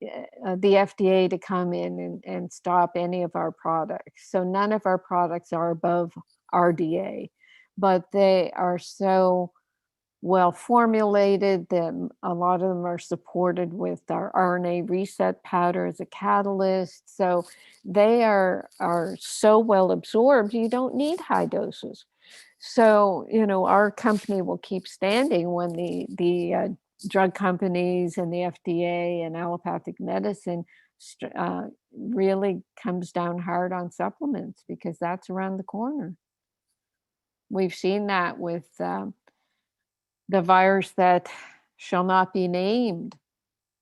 [SPEAKER 2] FDA to come in and stop any of our products. So none of our products are above RDA, but they are so well formulated that a lot of them are supported with our RNA reset powder as a catalyst. So they are so well absorbed, you don't need high doses. So, our company will keep standing when the drug companies and the FDA and allopathic medicine really comes down hard on supplements because that's around the corner. We've seen that with the virus that shall not be named,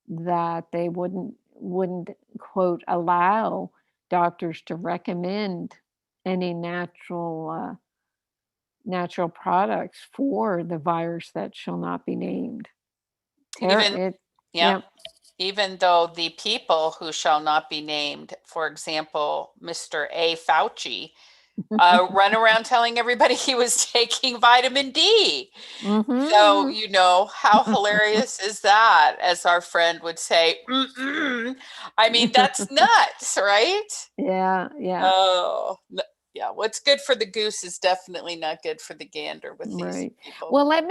[SPEAKER 2] that they wouldn't quote allow doctors to recommend any natural products for the virus that shall not be named.
[SPEAKER 1] Yeah.
[SPEAKER 2] Yep.
[SPEAKER 1] Even though the people who shall not be named, for example, Mr. A. Fauci, run around telling everybody he was taking vitamin D. So, how hilarious is that? As our friend would say, I mean, that's nuts, right?
[SPEAKER 2] Yeah.
[SPEAKER 1] Oh, yeah. What's good for the goose is definitely not good for the gander with these people.
[SPEAKER 2] Well, let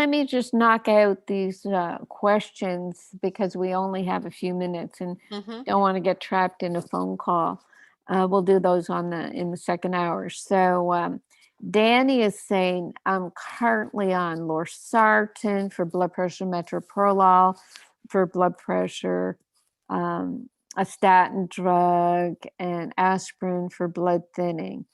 [SPEAKER 2] me just knock out these questions because we only have a few minutes and don't want to get trapped in a phone call. We'll do those in the second hour. So Danny is saying, I'm currently on losartan for blood pressure, metoprolol for blood pressure, a statin drug, and aspirin for blood thinning.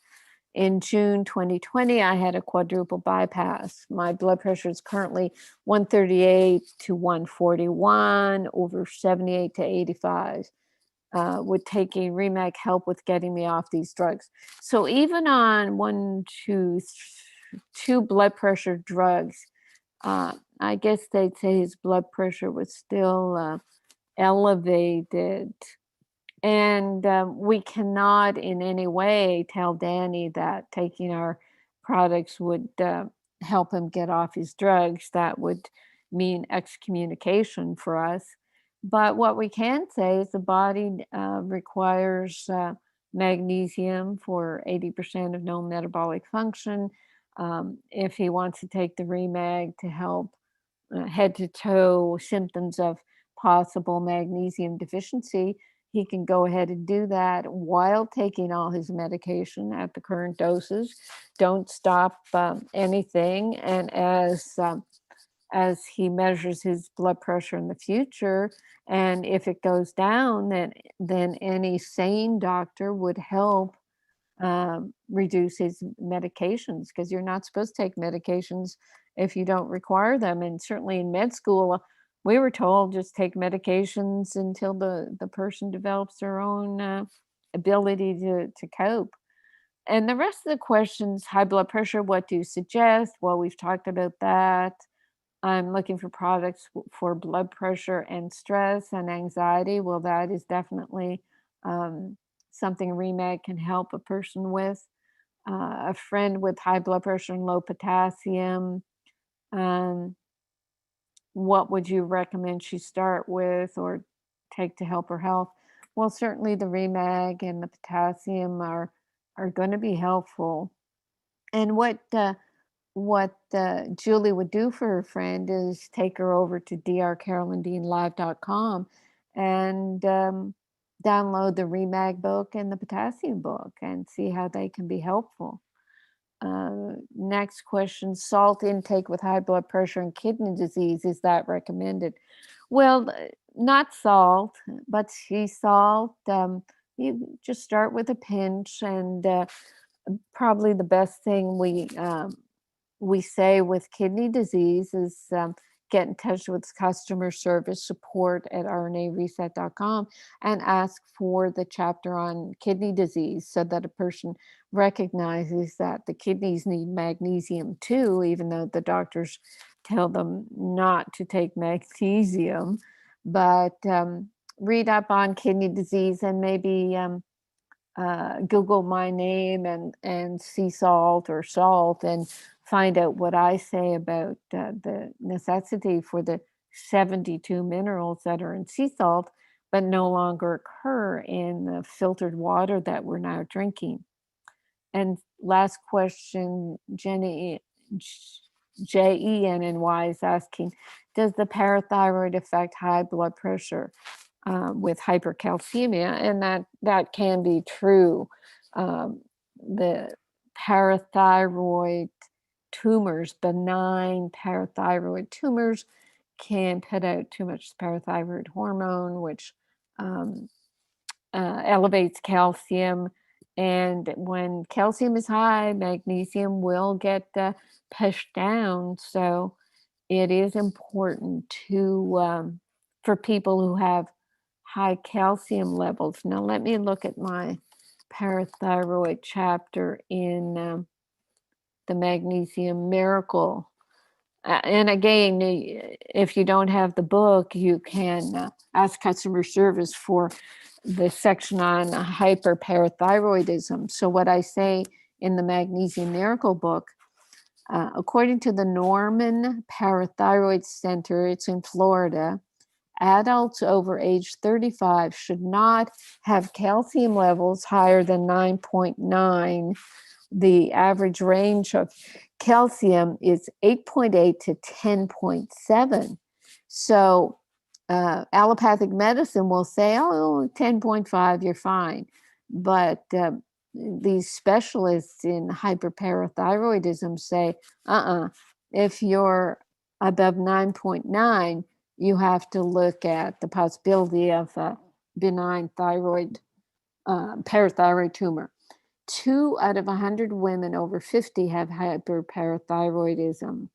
[SPEAKER 2] In June 2020, I had a quadruple bypass. My blood pressure is currently 138 to 141 over 78 to 85. Would taking Remag help with getting me off these drugs? So even on two blood pressure drugs, I guess they'd say his blood pressure was still elevated. And we cannot in any way tell Danny that taking our products would help him get off his drugs. That would mean excommunication for us. But what we can say is the body requires magnesium for 80% of known metabolic function. If he wants to take the Remag to help head to toe symptoms of possible magnesium deficiency, he can go ahead and do that while taking all his medication at the current doses. Don't stop anything. And as he measures his blood pressure in the future, and if it goes down, then any sane doctor would help reduce his medications, because you're not supposed to take medications if you don't require them. And certainly in med school, we were told just take medications until the person develops their own ability to cope. And the rest of the questions, high blood pressure, what do you suggest? Well, we've talked about that. I'm looking for products for blood pressure and stress and anxiety. Well, that is definitely something Remag can help a person with. A friend with high blood pressure and low potassium. What would you recommend she start with or take to help her health? Well, certainly the Remag and the potassium are going to be helpful. And what Julie would do for her friend is take her over to drcarolyndeanlive.com and download the Remag book and the potassium book and see how they can be helpful. Next question, salt intake with high blood pressure and kidney disease, is that recommended? Well, not salt, but sea salt. You just start with a pinch, and probably the best thing we say with kidney disease is get in touch with customer service support at rnareset.com and ask for the chapter on kidney disease, so that a person recognizes that the kidneys need magnesium too, even though the doctors tell them not to take magnesium. But read up on kidney disease and maybe Google my name and sea salt or salt and find out what I say about the necessity for the 72 minerals that are in sea salt, but no longer occur in the filtered water that we're now drinking. And last question, Jenny, JENNY is asking, does the parathyroid affect high blood pressure with hypercalcemia? And that can be true. The parathyroid tumors, benign parathyroid tumors, can put out too much parathyroid hormone, which elevates calcium. And when calcium is high, magnesium will get pushed down. So it is important to for people who have high calcium levels. Now let me look at my parathyroid chapter in the Magnesium Miracle. And again, if you don't have the book, you can ask customer service for the section on hyperparathyroidism. So what I say in the Magnesium Miracle book, according to the Norman Parathyroid Center, it's in Florida, adults over age 35 should not have calcium levels higher than 9.9. The average range of calcium is 8.8 to 10.7. So allopathic medicine will say, oh, 10.5, you're fine. But these specialists in hyperparathyroidism say, if you're above 9.9, you have to look at the possibility of a benign parathyroid tumor. 2 out of 100 women over 50 have hyperparathyroidism.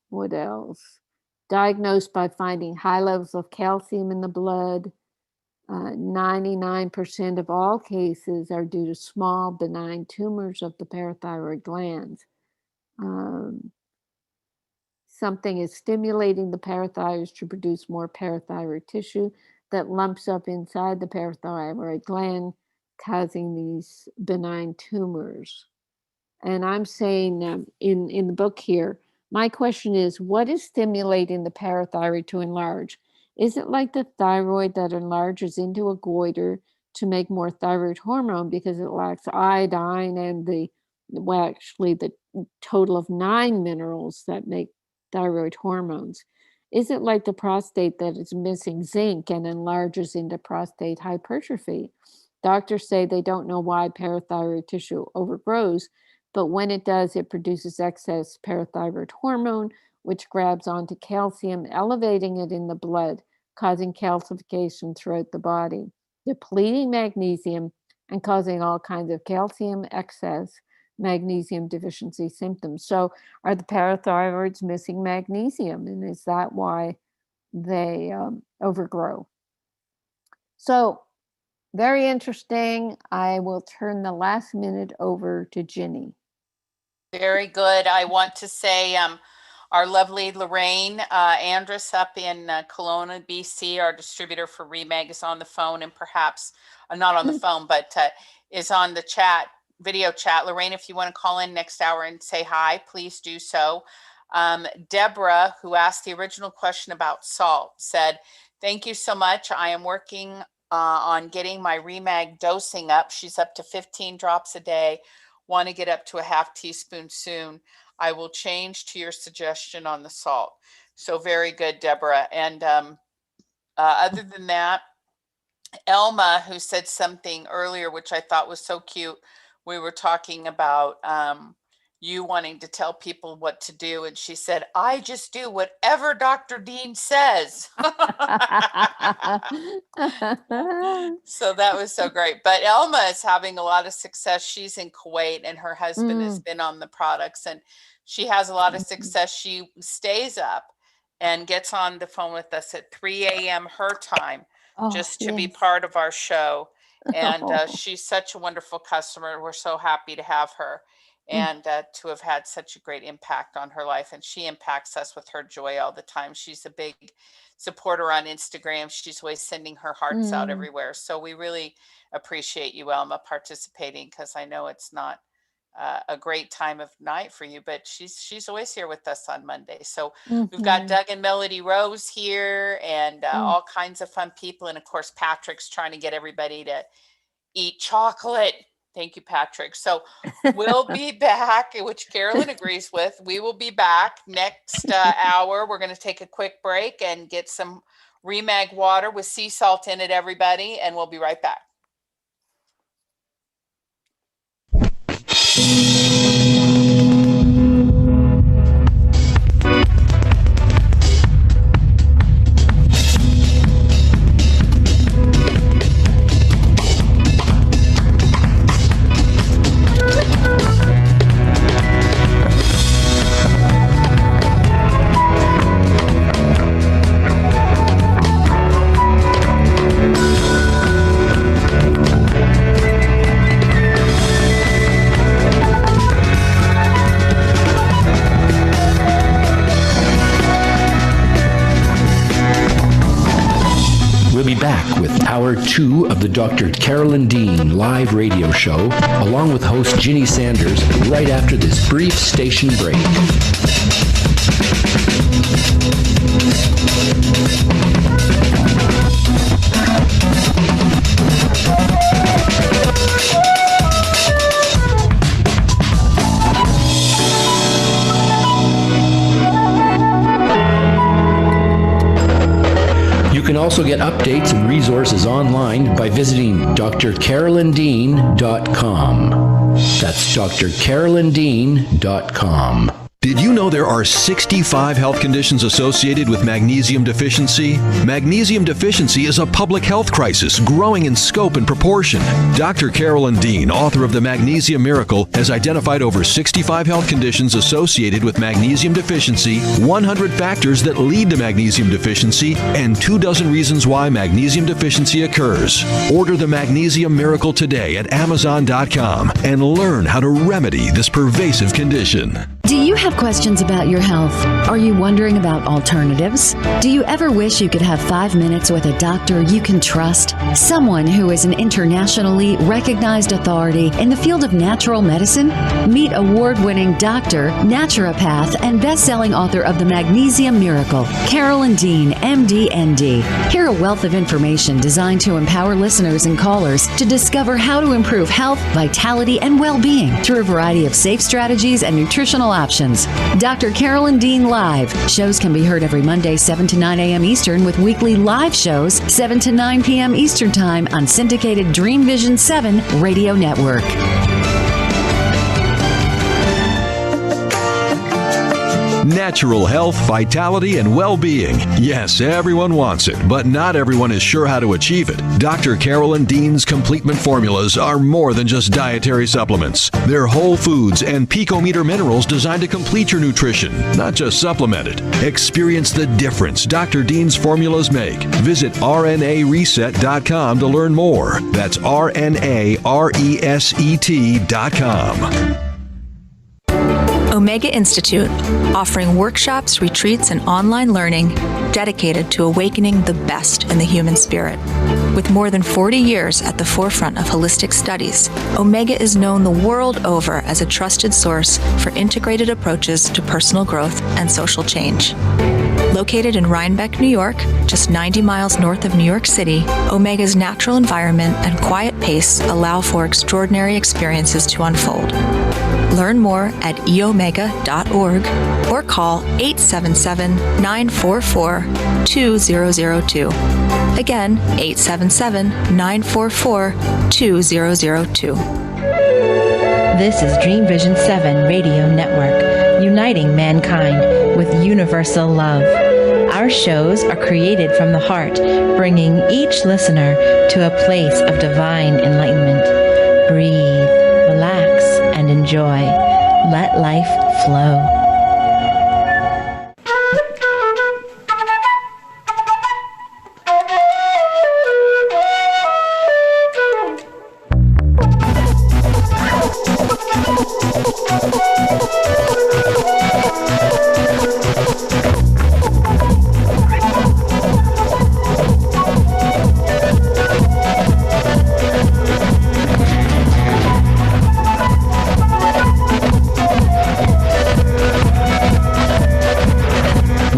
[SPEAKER 2] What else? Diagnosed by finding high levels of calcium in the blood. 99% of all cases are due to small benign tumors of the parathyroid glands. Something is stimulating the parathyroids to produce more parathyroid tissue that lumps up inside the parathyroid gland, causing these benign tumors. And I'm saying in the book here, my question is, what is stimulating the parathyroid to enlarge? Is it like the thyroid that enlarges into a goiter to make more thyroid hormone because it lacks iodine and the total of 9 minerals that make thyroid hormones? Is it like the prostate that is missing zinc and enlarges into prostate hypertrophy? Doctors say they don't know why parathyroid tissue overgrows, but when it does, it produces excess parathyroid hormone, which grabs onto calcium, elevating it in the blood, causing calcification throughout the body, depleting magnesium and causing all kinds of calcium excess, magnesium deficiency symptoms. So are the parathyroids missing magnesium? And is that why they overgrow? So very interesting. I will turn the last minute over to Ginny.
[SPEAKER 1] Very good. I want to say our lovely Lorraine Andrus up in Kelowna, BC, our distributor for Remag, is on the phone, and perhaps not on the phone, but is on the chat, video chat. Lorraine, if you want to call in next hour and say hi, please do so. Deborah, who asked the original question about salt, said, thank you so much. I am working on getting my Remag dosing up. She's up to 15 drops a day. Want to get up to a half teaspoon soon. I will change to your suggestion on the salt. So very good, Deborah. And other than that, Elma, who said something earlier, which I thought was so cute. We were talking about you wanting to tell people what to do. And she said, I just do whatever Dr. Dean says. So that was so great. But Elma is having a lot of success. She's in Kuwait and her husband has been on the products and she has a lot of success. She stays up and gets on the phone with us at 3 a.m. her time just to be part of our show. And she's such a wonderful customer. We're so happy to have her and to have had such a great impact on her life. And she impacts us with her joy all the time. She's a big supporter on Instagram. She's always sending her hearts out everywhere. So we really appreciate you, Elma, participating, because I know it's not a great time of night for you, but she's always here with us on Monday. So we've got Doug and Melody Rose here and all kinds of fun people. And of course, Patrick's trying to get everybody to eat chocolate. Thank you, Patrick. So we'll be back, which Carolyn agrees with. We will be back next hour. We're going to take a quick break and get some Remag water with sea salt in it, everybody, and we'll be right back.
[SPEAKER 3] back with Hour 2 of the Dr. Carolyn Dean live radio show, along with host Ginny Sanders, right after this brief station break. You can also get updates and resources online by visiting drcarolyndean.com. That's drcarolyndean.com.
[SPEAKER 4] Did you know there are 65 health conditions associated with magnesium deficiency? Magnesium deficiency is a public health crisis growing in scope and proportion. Dr. Carolyn Dean, author of The Magnesium Miracle, has identified over 65 health conditions associated with magnesium deficiency, 100 factors that lead to magnesium deficiency, and 24 reasons why magnesium deficiency occurs. Order The Magnesium Miracle today at Amazon.com and learn how to remedy this pervasive condition.
[SPEAKER 5] Do you have questions about your health? Are you wondering about alternatives? Do you ever wish you could have 5 minutes with a doctor you can trust? Someone who is an internationally recognized authority in the field of natural medicine? Meet award-winning doctor, naturopath, and best-selling author of The Magnesium Miracle, Carolyn Dean, MD, ND. Hear a wealth of information designed to empower listeners and callers to discover how to improve health, vitality, and well-being through a variety of safe strategies and nutritional options. Dr. Carolyn Dean Live. Shows can be heard every Monday, 7 to 9 a.m. Eastern, with weekly live shows, 7 to 9 p.m. Eastern Time on syndicated Dream Vision 7 radio network.
[SPEAKER 4] Natural health, vitality, and well-being. Yes, everyone wants it, but not everyone is sure how to achieve it. Dr. Carolyn Dean's Completement Formulas are more than just dietary supplements. They're whole foods and picometer minerals designed to complete your nutrition, not just supplement it. Experience the difference Dr. Dean's formulas make. Visit RNAreset.com to learn more. That's RNARESET.com.
[SPEAKER 6] Omega Institute, offering workshops, retreats, and online learning dedicated to awakening the best in the human spirit. With more than 40 years at the forefront of holistic studies, Omega is known the world over as a trusted source for integrated approaches to personal growth and social change. Located in Rhinebeck, New York, just 90 miles north of New York City, Omega's natural environment and quiet pace allow for extraordinary experiences to unfold. Learn more at eomega.org or call 877-944-2002. Again, 877-944-2002.
[SPEAKER 7] This is Dream Vision 7 Radio Network, uniting mankind with universal love. Our shows are created from the heart, bringing each listener to a place of divine enlightenment. Breathe, relax, and enjoy. Let life flow.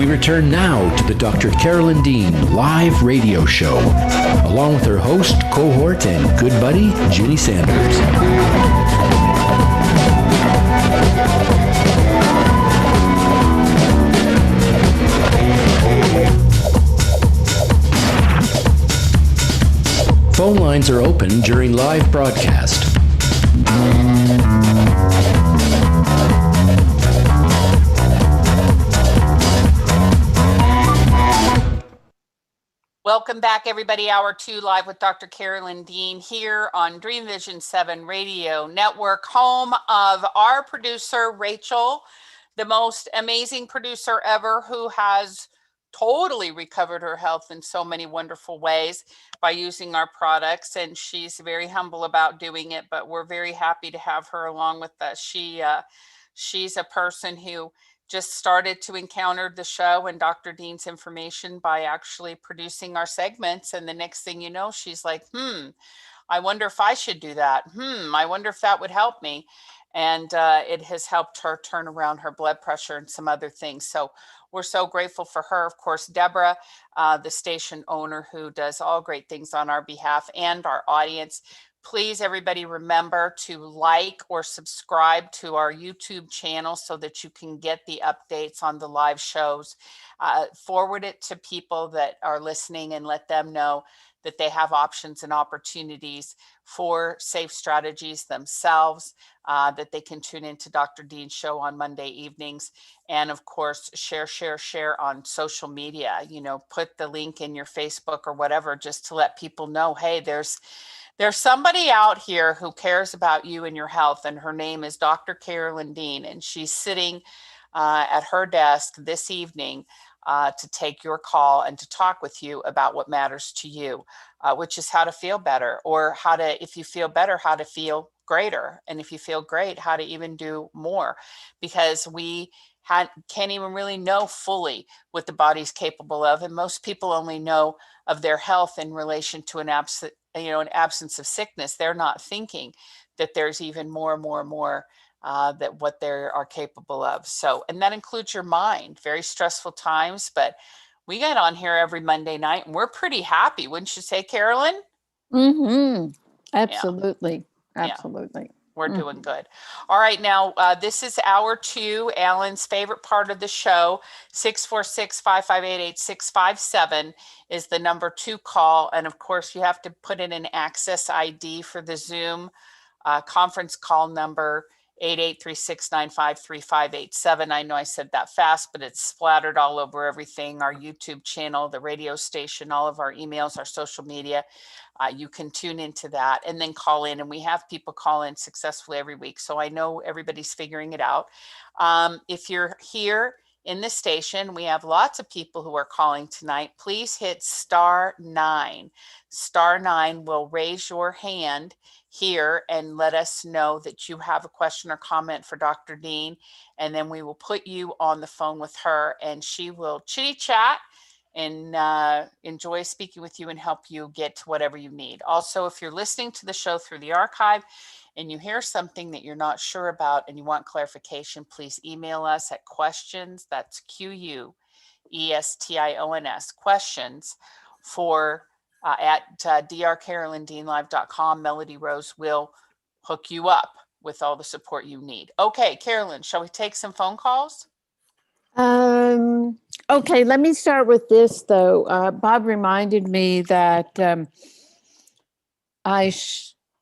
[SPEAKER 3] Return now to the Dr. Carolyn Dean live radio show, along with her host, cohort, and good buddy, Ginny Sanders. Phone lines are open during live broadcast.
[SPEAKER 1] Welcome back, everybody. Hour 2 live with Dr. Carolyn Dean here on Dream Vision 7 Radio Network, home of our producer, Rachel, the most amazing producer ever, who has totally recovered her health in so many wonderful ways by using our products. And she's very humble about doing it, but we're very happy to have her along with us. She's a person who just started to encounter the show and Dr. Dean's information by actually producing our segments. And the next thing you know, she's like, I wonder if I should do that. I wonder if that would help me. And it has helped her turn around her blood pressure and some other things. So we're so grateful for her. Of course, Deborah, the station owner, who does all great things on our behalf and our audience. Please, everybody, remember to like or subscribe to our YouTube channel so that you can get the updates on the live shows. Forward it to people that are listening and let them know that they have options and opportunities for safe strategies themselves, that they can tune into Dr. Dean's show on Monday evenings. And of course, share on social media. Put the link in your Facebook or whatever, just to let people know, hey, there's somebody out here who cares about you and your health, and her name is Dr. Carolyn Dean, and she's sitting at her desk this evening to take your call and to talk with you about what matters to you, which is how to feel better, or if you feel better, how to feel greater. And if you feel great, how to even do more, because we can't even really know fully what the body's capable of. And most people only know of their health in relation to an absence of sickness. They're not thinking that there's even more that what they are capable of. So, and that includes your mind. Very stressful times, but we get on here every Monday night and we're pretty happy, wouldn't you say, Carolyn?
[SPEAKER 2] Mm-hmm. Absolutely.
[SPEAKER 1] Yeah.
[SPEAKER 2] Absolutely.
[SPEAKER 1] We're doing good. All right. Now, this is hour 2, Alan's favorite part of the show. 646-558-8657 is the number to call. And of course, you have to put in an access ID for the Zoom conference call number, 8836953587. I know I said that fast, but it's splattered all over everything. Our YouTube channel, the radio station, all of our emails, our social media. You can tune into that and then call in. And we have people call in successfully every week. So I know everybody's figuring it out. If you're here in the station, we have lots of people who are calling tonight. Please hit *9. *9 will raise your hand here and let us know that you have a question or comment for Dr. Dean. And then we will put you on the phone with her and she will chitty chat and enjoy speaking with you and help you get to whatever you need. Also, if you're listening to the show through the archive and you hear something that you're not sure about and you want clarification, please email us at questions, that's questions, questions at drcarolyndeanlive.com. Melody Rose will hook you up with all the support you need. Okay, Carolyn, shall we take some phone calls?
[SPEAKER 2] Okay, let me start with this though. Bob reminded me that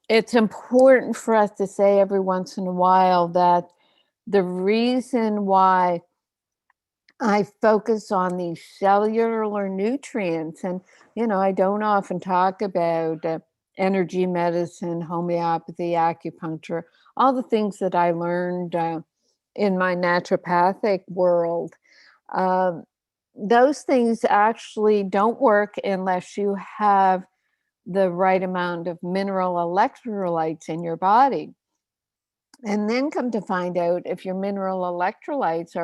[SPEAKER 2] it's important for us to say every once in a while that the reason why I focus on these cellular nutrients, and I don't often talk about energy medicine, homeopathy, acupuncture, all the things that I learned in my naturopathic world. Those things actually don't work unless you have the right amount of mineral electrolytes in your body. And then come to find out if your mineral electrolytes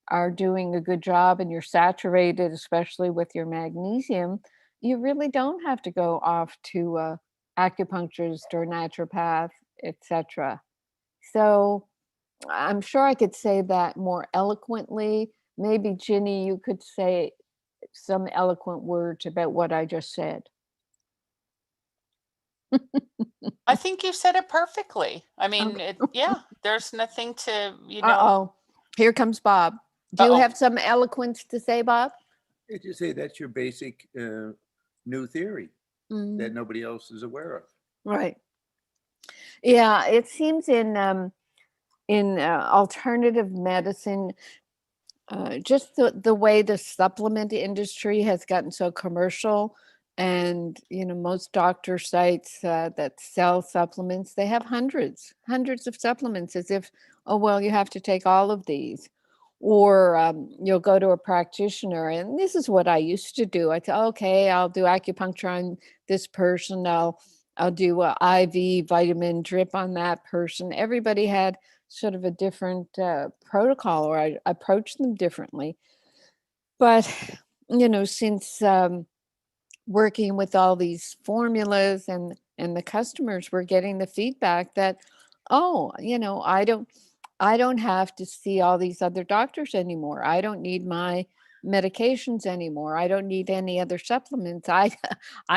[SPEAKER 2] are doing a good job and you're saturated, especially with your magnesium, you really don't have to go off to acupuncturist or naturopath, etc. So I'm sure I could say that more eloquently. Maybe, Ginny, you could say some eloquent words about what I just said.
[SPEAKER 1] I think you said it perfectly. I mean,
[SPEAKER 2] okay.
[SPEAKER 1] There's nothing to,
[SPEAKER 2] Uh-oh, here comes Bob. Do you have some eloquence to say, Bob?
[SPEAKER 8] You say that's your basic new theory that nobody else is aware of.
[SPEAKER 2] Right. Yeah, it seems in alternative medicine, just the way the supplement industry has gotten so commercial, and most doctor sites that sell supplements, they have hundreds of supplements, as if, oh well, you have to take all of these. Or you'll go to a practitioner, and this is what I used to do. I thought, okay, I'll do acupuncture on this person. I'll do a IV vitamin drip on that person. Everybody had sort of a different protocol, or I approach them differently. But, since working with all these formulas and the customers were getting the feedback that, oh, I don't have to see all these other doctors anymore. I don't need my medications anymore. I don't need any other supplements. I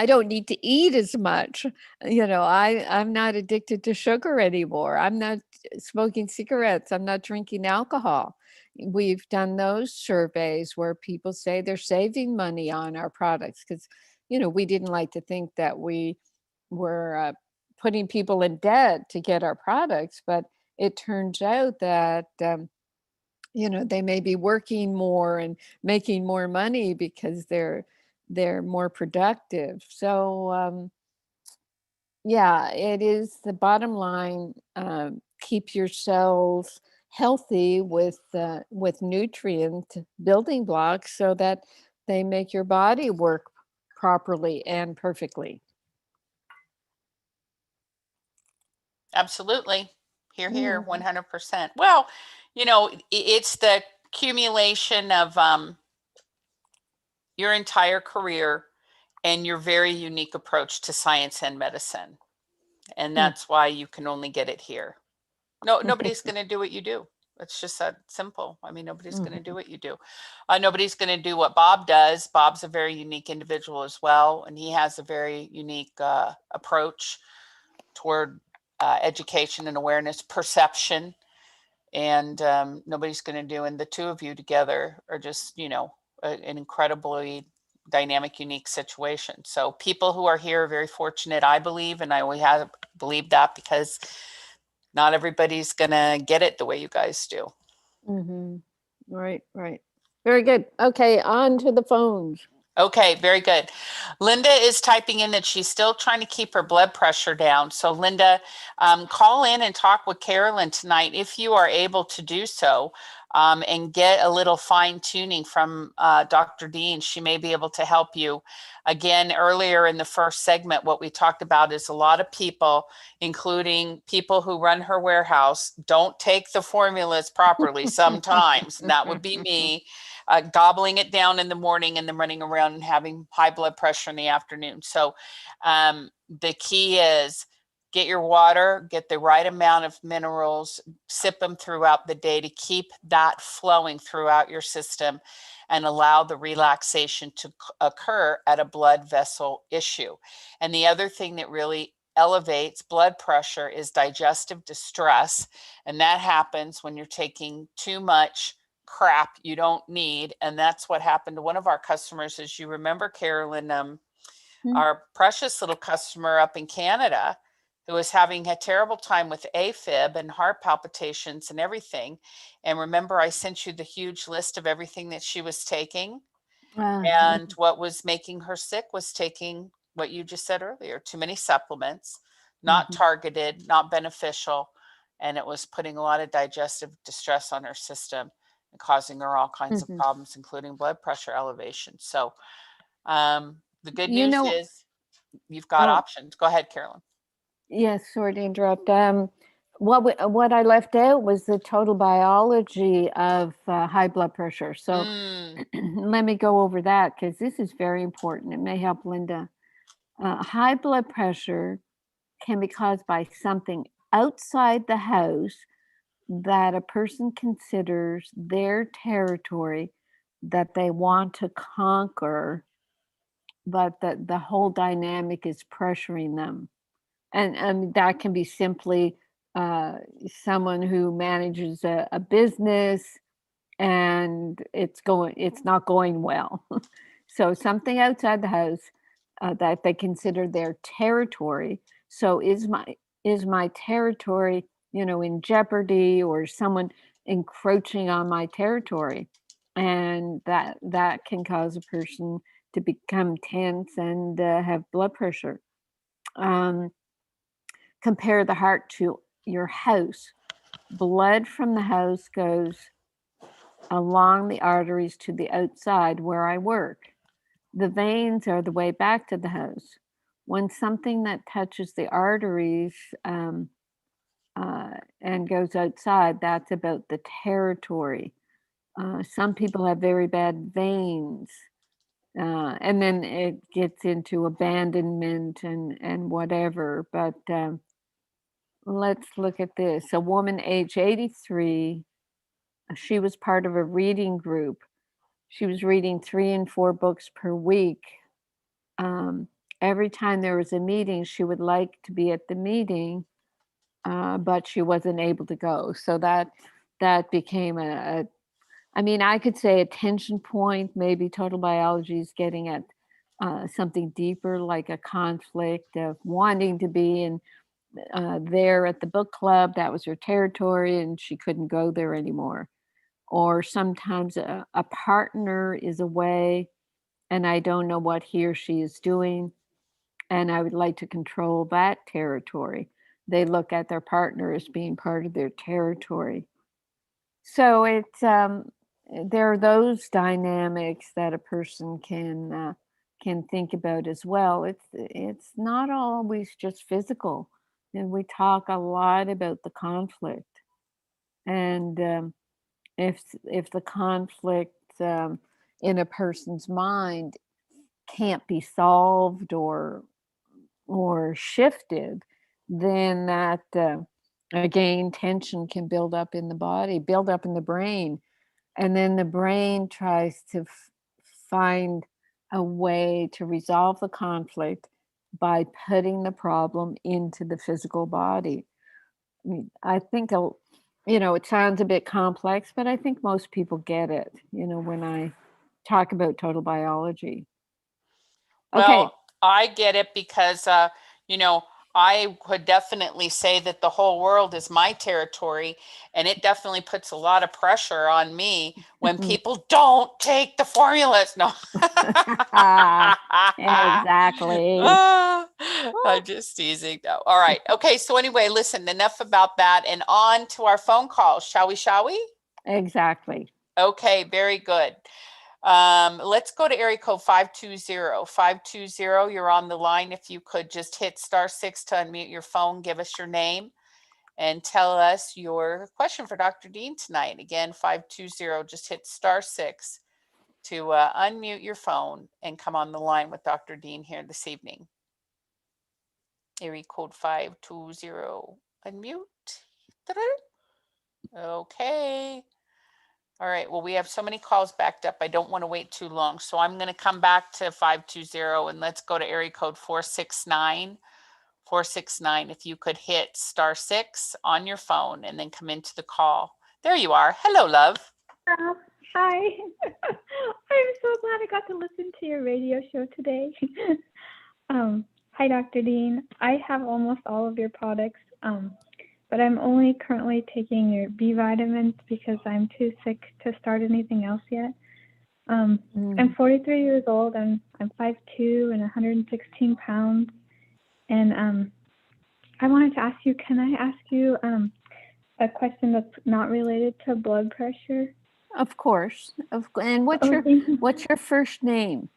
[SPEAKER 2] don't need to eat as much. I'm not addicted to sugar anymore. I'm not smoking cigarettes. I'm not drinking alcohol. We've done those surveys where people say they're saving money on our products because, we didn't like to think that we were putting people in debt to get our products, but it turns out that they may be working more and making more money because they're more productive. So yeah, it is the bottom line. Keep your cells healthy with nutrient building blocks so that they make your body work properly and perfectly.
[SPEAKER 1] Absolutely. Here, 100%. Well, it's the accumulation of your entire career and your very unique approach to science and medicine. And that's why you can only get it here. Nobody's going to do what you do. It's just that simple. I mean, nobody's going to do what you do. Nobody's going to do what Bob does. Bob's a very unique individual as well. And he has a very unique approach toward education and awareness, perception. And nobody's going to do. And the two of you together are just, an incredibly dynamic, unique situation. So people who are here are very fortunate, I believe. And I always have believed that because not everybody's going to get it the way you guys do.
[SPEAKER 2] Right. Very good. Okay, on to the phones.
[SPEAKER 1] Okay, very good. Linda is typing in that she's still trying to keep her blood pressure down. So Linda, call in and talk with Carolyn tonight if you are able to do so, and get a little fine tuning from Dr. Dean. She may be able to help you. Again, earlier in the first segment, what we talked about is a lot of people, including people who run her warehouse, don't take the formulas properly sometimes. And that would be me. Gobbling it down in the morning and then running around and having high blood pressure in the afternoon. So the key is get your water, get the right amount of minerals, sip them throughout the day to keep that flowing throughout your system and allow the relaxation to occur at a blood vessel issue. And the other thing that really elevates blood pressure is digestive distress. And that happens when you're taking too much crap you don't need. And that's what happened to one of our customers. As you remember, Carolyn, our precious little customer up in Canada who was having a terrible time with AFib and heart palpitations and everything. And remember, I sent you the huge list of everything that she was taking. And what was making her sick was taking what you just said earlier, too many supplements, not targeted, not beneficial. And it was putting a lot of digestive distress on her system and causing her all kinds of problems, including blood pressure elevation. So the good news is you've got options. Go ahead, Carolyn.
[SPEAKER 2] Yes, sorry to interrupt. What I left out was the total biology of high blood pressure. So let me go over that because this is very important. It may help Linda. High blood pressure can be caused by something outside the house that a person considers their territory that they want to conquer, but the whole dynamic is pressuring them. And that can be simply someone who manages a business and it's not going well. So something outside the house that they consider their territory. So is my territory, in jeopardy, or someone encroaching on my territory? And that can cause a person to become tense and have blood pressure. Compare the heart to your house. Blood from the house goes along the arteries to the outside where I work. The veins are the way back to the house. When something that touches the arteries and goes outside, that's about the territory. Some people have very bad veins. And then it gets into abandonment and whatever. But let's look at this. A woman age 83, she was part of a reading group. She was reading 3 and 4 books per week. Every time there was a meeting, she would like to be at the meeting, but she wasn't able to go. So that became I mean, I could say a tension point. Maybe total biology is getting at something deeper, like a conflict of wanting to be in there at the book club. That was her territory, and she couldn't go there anymore. Or sometimes a partner is away, and I don't know what he or she is doing, and I would like to control that territory. They look at their partner as being part of their territory. So it's there are those dynamics that a person can think about as well. It's not always just physical, and we talk a lot about the conflict. And if the conflict in a person's mind can't be solved or shifted, then that again, tension can build up in the body, build up in the brain, and then the brain tries to find a way to resolve the conflict by putting the problem into the physical body. I mean, I think it sounds a bit complex, but I think most people get it, when I talk about total biology. Okay.
[SPEAKER 1] Well, I get it because, I would definitely say that the whole world is my territory, and it definitely puts a lot of pressure on me when people don't take the formulas. No.
[SPEAKER 2] Exactly.
[SPEAKER 1] I'm just teasing. No. All right. Okay. So anyway, listen, enough about that, and on to our phone calls. Shall we?
[SPEAKER 2] Exactly.
[SPEAKER 1] Okay. Very good. Let's go to area code 520. 520, you're on the line. If you could just hit *6 to unmute your phone, give us your name, and tell us your question for Dr. Dean tonight. Again, 520, just hit *6 to unmute your phone and come on the line with Dr. Dean here this evening. Area code 520, unmute. Okay. All right, well, we have so many calls backed up. I don't want to wait too long. So I'm going to come back to 520 and let's go to area code 469. 469, if you could hit *6 on your phone and then come into the call. There you are. Hello, love.
[SPEAKER 9] Hi. I'm so glad I got to listen to your radio show today. Hi, Dr. Dean. I have almost all of your products. But I'm only currently taking your B vitamins because I'm too sick to start anything else yet. I'm 43 years old. I'm 5'2" and 116 pounds. And I wanted to ask you, can I ask you a question that's not related to blood pressure?
[SPEAKER 2] Of course. And what's your first name?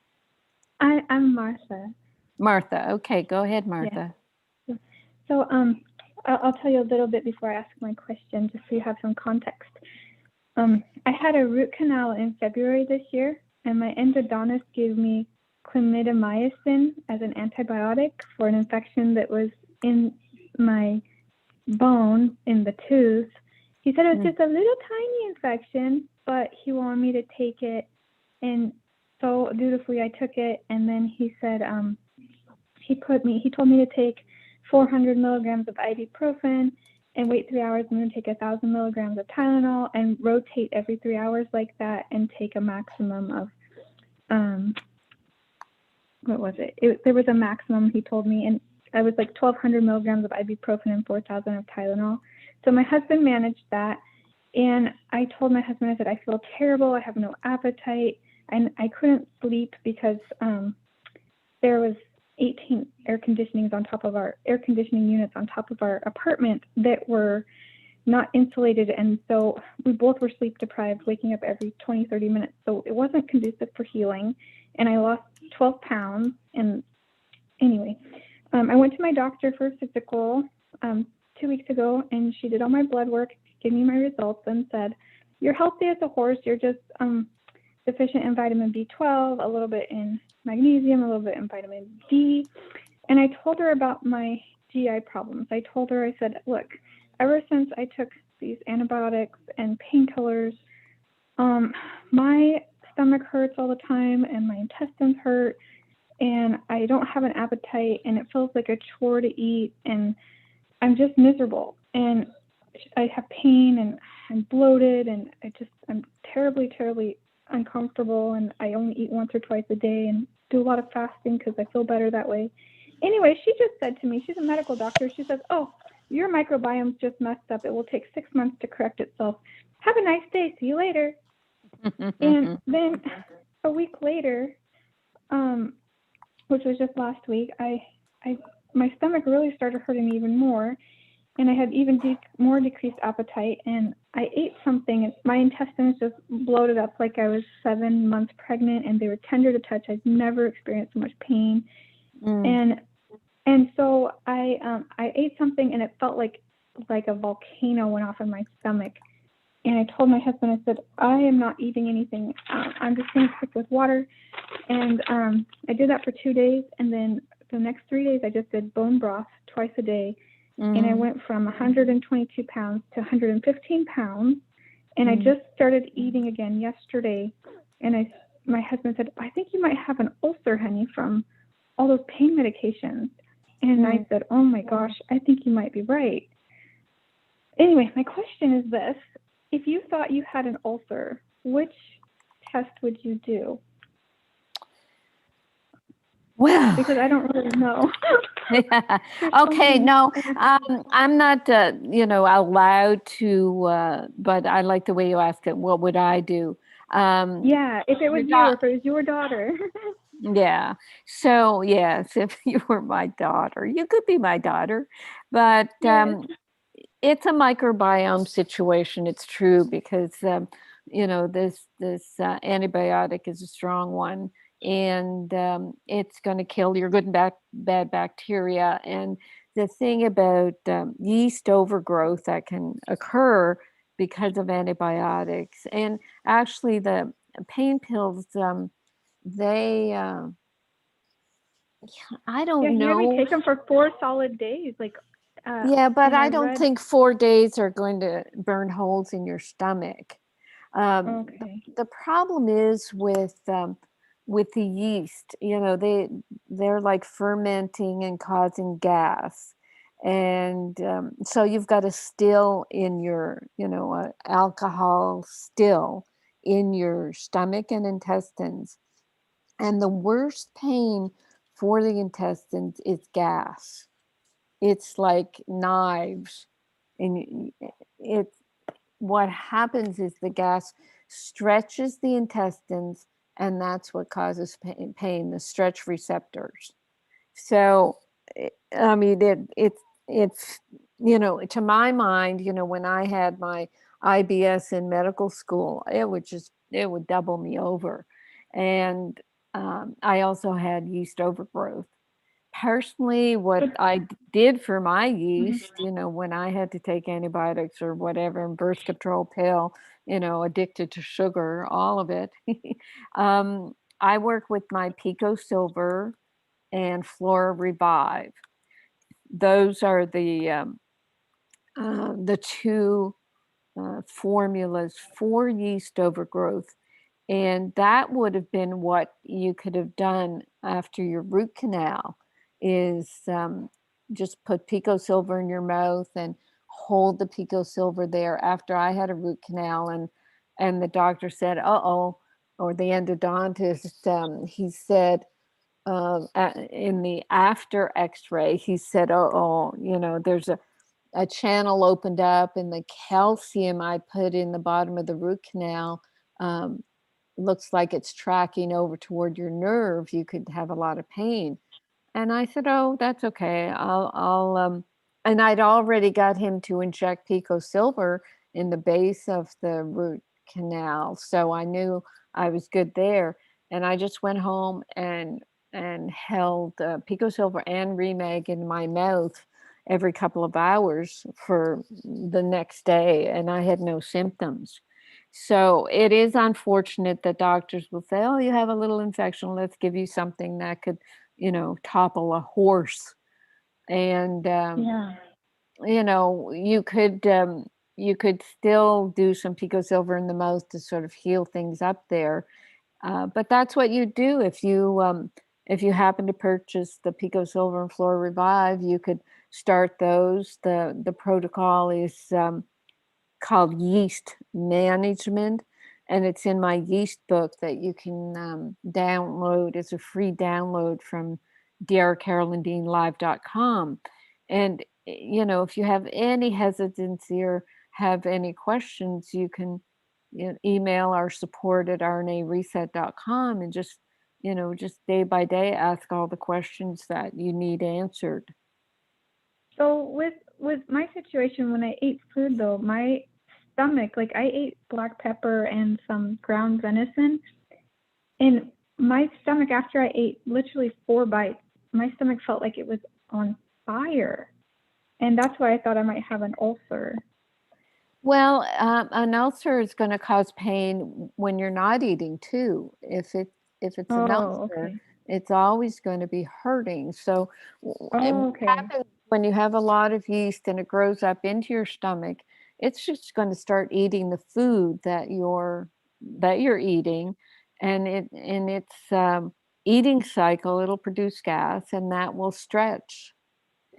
[SPEAKER 9] I'm Martha.
[SPEAKER 2] Martha. Okay, go ahead, Martha.
[SPEAKER 9] Yeah. So I'll tell you a little bit before I ask my question, just so you have some context. I had a root canal in February this year, and my endodontist gave me clindamycin as an antibiotic for an infection that was in my bone in the tooth. He said it was just a little tiny infection, but he wanted me to take it, and so dutifully I took it. And then he said he told me to take 400 milligrams of ibuprofen and wait 3 hours, and then take 1,000 milligrams of Tylenol and rotate every 3 hours like that, and take a maximum of there was a maximum, he told me, and I was like 1,200 milligrams of ibuprofen and 4,000 of Tylenol. So my husband managed that, and I told my husband, I said, I feel terrible, I have no appetite, and I couldn't sleep because there was 18 air conditioning units on top of our apartment that were not insulated, and so we both were sleep deprived, waking up every 20-30 minutes. So it wasn't conducive for healing, and I lost 12 pounds. And anyway, I went to my doctor for a physical 2 weeks ago, and she did all my blood work, gave me my results, and said, "You're healthy as a horse. You're just deficient in vitamin B12, a little bit in magnesium, a little bit in vitamin D." And I told her about my GI problems. I told her, I said, "Look, ever since I took these antibiotics and painkillers, my stomach hurts all the time, and my intestines hurt, and I don't have an appetite, and it feels like a chore to eat, and I'm just miserable, and I have pain, and I'm bloated, and I'm terribly, terribly uncomfortable, and I only eat once or twice a day and do a lot of fasting because I feel better that way." Anyway, she just said to me, she's a medical doctor, she says, "Oh, your microbiome's just messed up. It will take 6 months to correct itself. Have a nice day. See you later." And then a week later, which was just last week, my stomach really started hurting even more, and I had even more decreased appetite, and I ate something, and my intestines just bloated up like I was 7 months pregnant, and they were tender to touch. I've never experienced so much pain. And so I ate something, and it felt like a volcano went off in my stomach. And I told my husband, I said, "I am not eating anything. I'm just going to stick with water." And I did that for 2 days. And then the next 3 days, I just did bone broth twice a day. And I went from 122 pounds to 115 pounds. And I just started eating again yesterday. And my husband said, "I think you might have an ulcer, honey, from all those pain medications." And I said, "Oh my gosh, I think you might be right." Anyway, my question is this. If you thought you had an ulcer, which test would you do?
[SPEAKER 2] Well,
[SPEAKER 9] because I don't really know.
[SPEAKER 2] yeah. Okay, no, I'm not, allowed to, but I like the way you asked it. What would I do?
[SPEAKER 9] Yeah, if it was you or if it was your daughter.
[SPEAKER 2] Yeah. So, yes, if you were my daughter, you could be my daughter, but it's a microbiome situation. It's true because, this antibiotic is a strong one, and it's going to kill your good and bad bacteria. And the thing about yeast overgrowth that can occur because of antibiotics, and actually the pain pills, they, I don't
[SPEAKER 9] Yeah, we
[SPEAKER 2] know.
[SPEAKER 9] take them for 4 solid days.
[SPEAKER 2] Yeah, but I don't
[SPEAKER 9] read...
[SPEAKER 2] think 4 days are going to burn holes in your stomach.
[SPEAKER 9] Okay.
[SPEAKER 2] The problem is with the yeast, they're like fermenting and causing gas. And so you've got a still in your, alcohol still in your stomach and intestines. And the worst pain for the intestines is gas. It's like knives. And what happens is the gas stretches the intestines, and that's what causes pain, the stretch receptors. So, I mean, it's, to my mind, when I had my IBS in medical school, it would double me over. And I also had yeast overgrowth. Personally, what I did for my yeast, when I had to take antibiotics or whatever, and birth control pill, addicted to sugar, all of it, I work with my Pico Silver and Flora Revive. Those are the two formulas for yeast overgrowth. And that would have been what you could have done after your root canal, is just put Pico Silver in your mouth and hold the Pico Silver there. After I had a root canal, and the doctor said, or the endodontist, he said, in the after x-ray, he said, there's a channel opened up, and the calcium I put in the bottom of the root canal looks like it's tracking over toward your nerve. You could have a lot of pain. And I said, "Oh, that's okay. I'll and I'd already got him to inject Pico Silver in the base of the root canal. So I knew I was good there. And I just went home and held Pico Silver and Remag in my mouth every couple of hours for the next day, and I had no symptoms. So it is unfortunate that doctors will say, oh, you have a little infection, let's give you something that could, topple a horse. And you could still do some pico silver in the mouth to sort of heal things up there. But that's what you do if you happen to purchase the pico silver and flora revive. You could start those. The protocol is called Yeast Management, and it's in my yeast book that you can download as a free download from drcarolyndeanlive.com. And if you have any hesitancy or have any questions, you can email our support at rnareset.com and just day by day ask all the questions that you need answered.
[SPEAKER 9] So with my situation, when I ate food though, my stomach, like I ate black pepper and some ground venison, and my stomach, after I ate literally 4 bites, my stomach felt like it was on fire. And that's why I thought I might have an ulcer.
[SPEAKER 2] Well, an ulcer is going to cause pain when you're not eating too. If it's an ulcer, it's always going to be hurting. So what happens when you have a lot of yeast and it grows up into your stomach, it's just going to start eating the food that you're eating, and in its eating cycle, it'll produce gas, and that will stretch.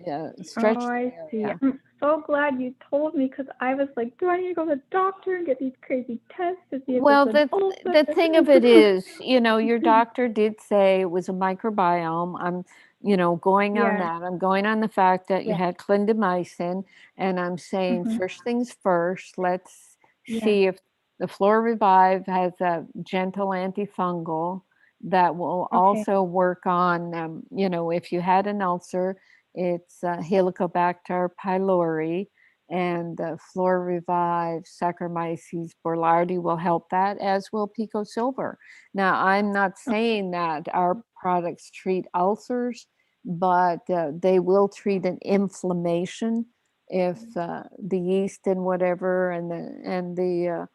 [SPEAKER 9] Oh, I see. I'm so glad you told me, because I was like, do I need to go to the doctor and get these crazy tests to see if
[SPEAKER 2] the thing of it is, your doctor did say it was a microbiome. I'm going on that. I'm going on the fact that you had clindamycin, and I'm saying first things first, let's see if the Flora Revive has a gentle antifungal that will also work on, if you had an ulcer, it's Helicobacter pylori, and Flora Revive Saccharomyces boulardii will help that, as will pico silver. Now, I'm not saying that our products treat ulcers, but they will treat an inflammation if the yeast and whatever and the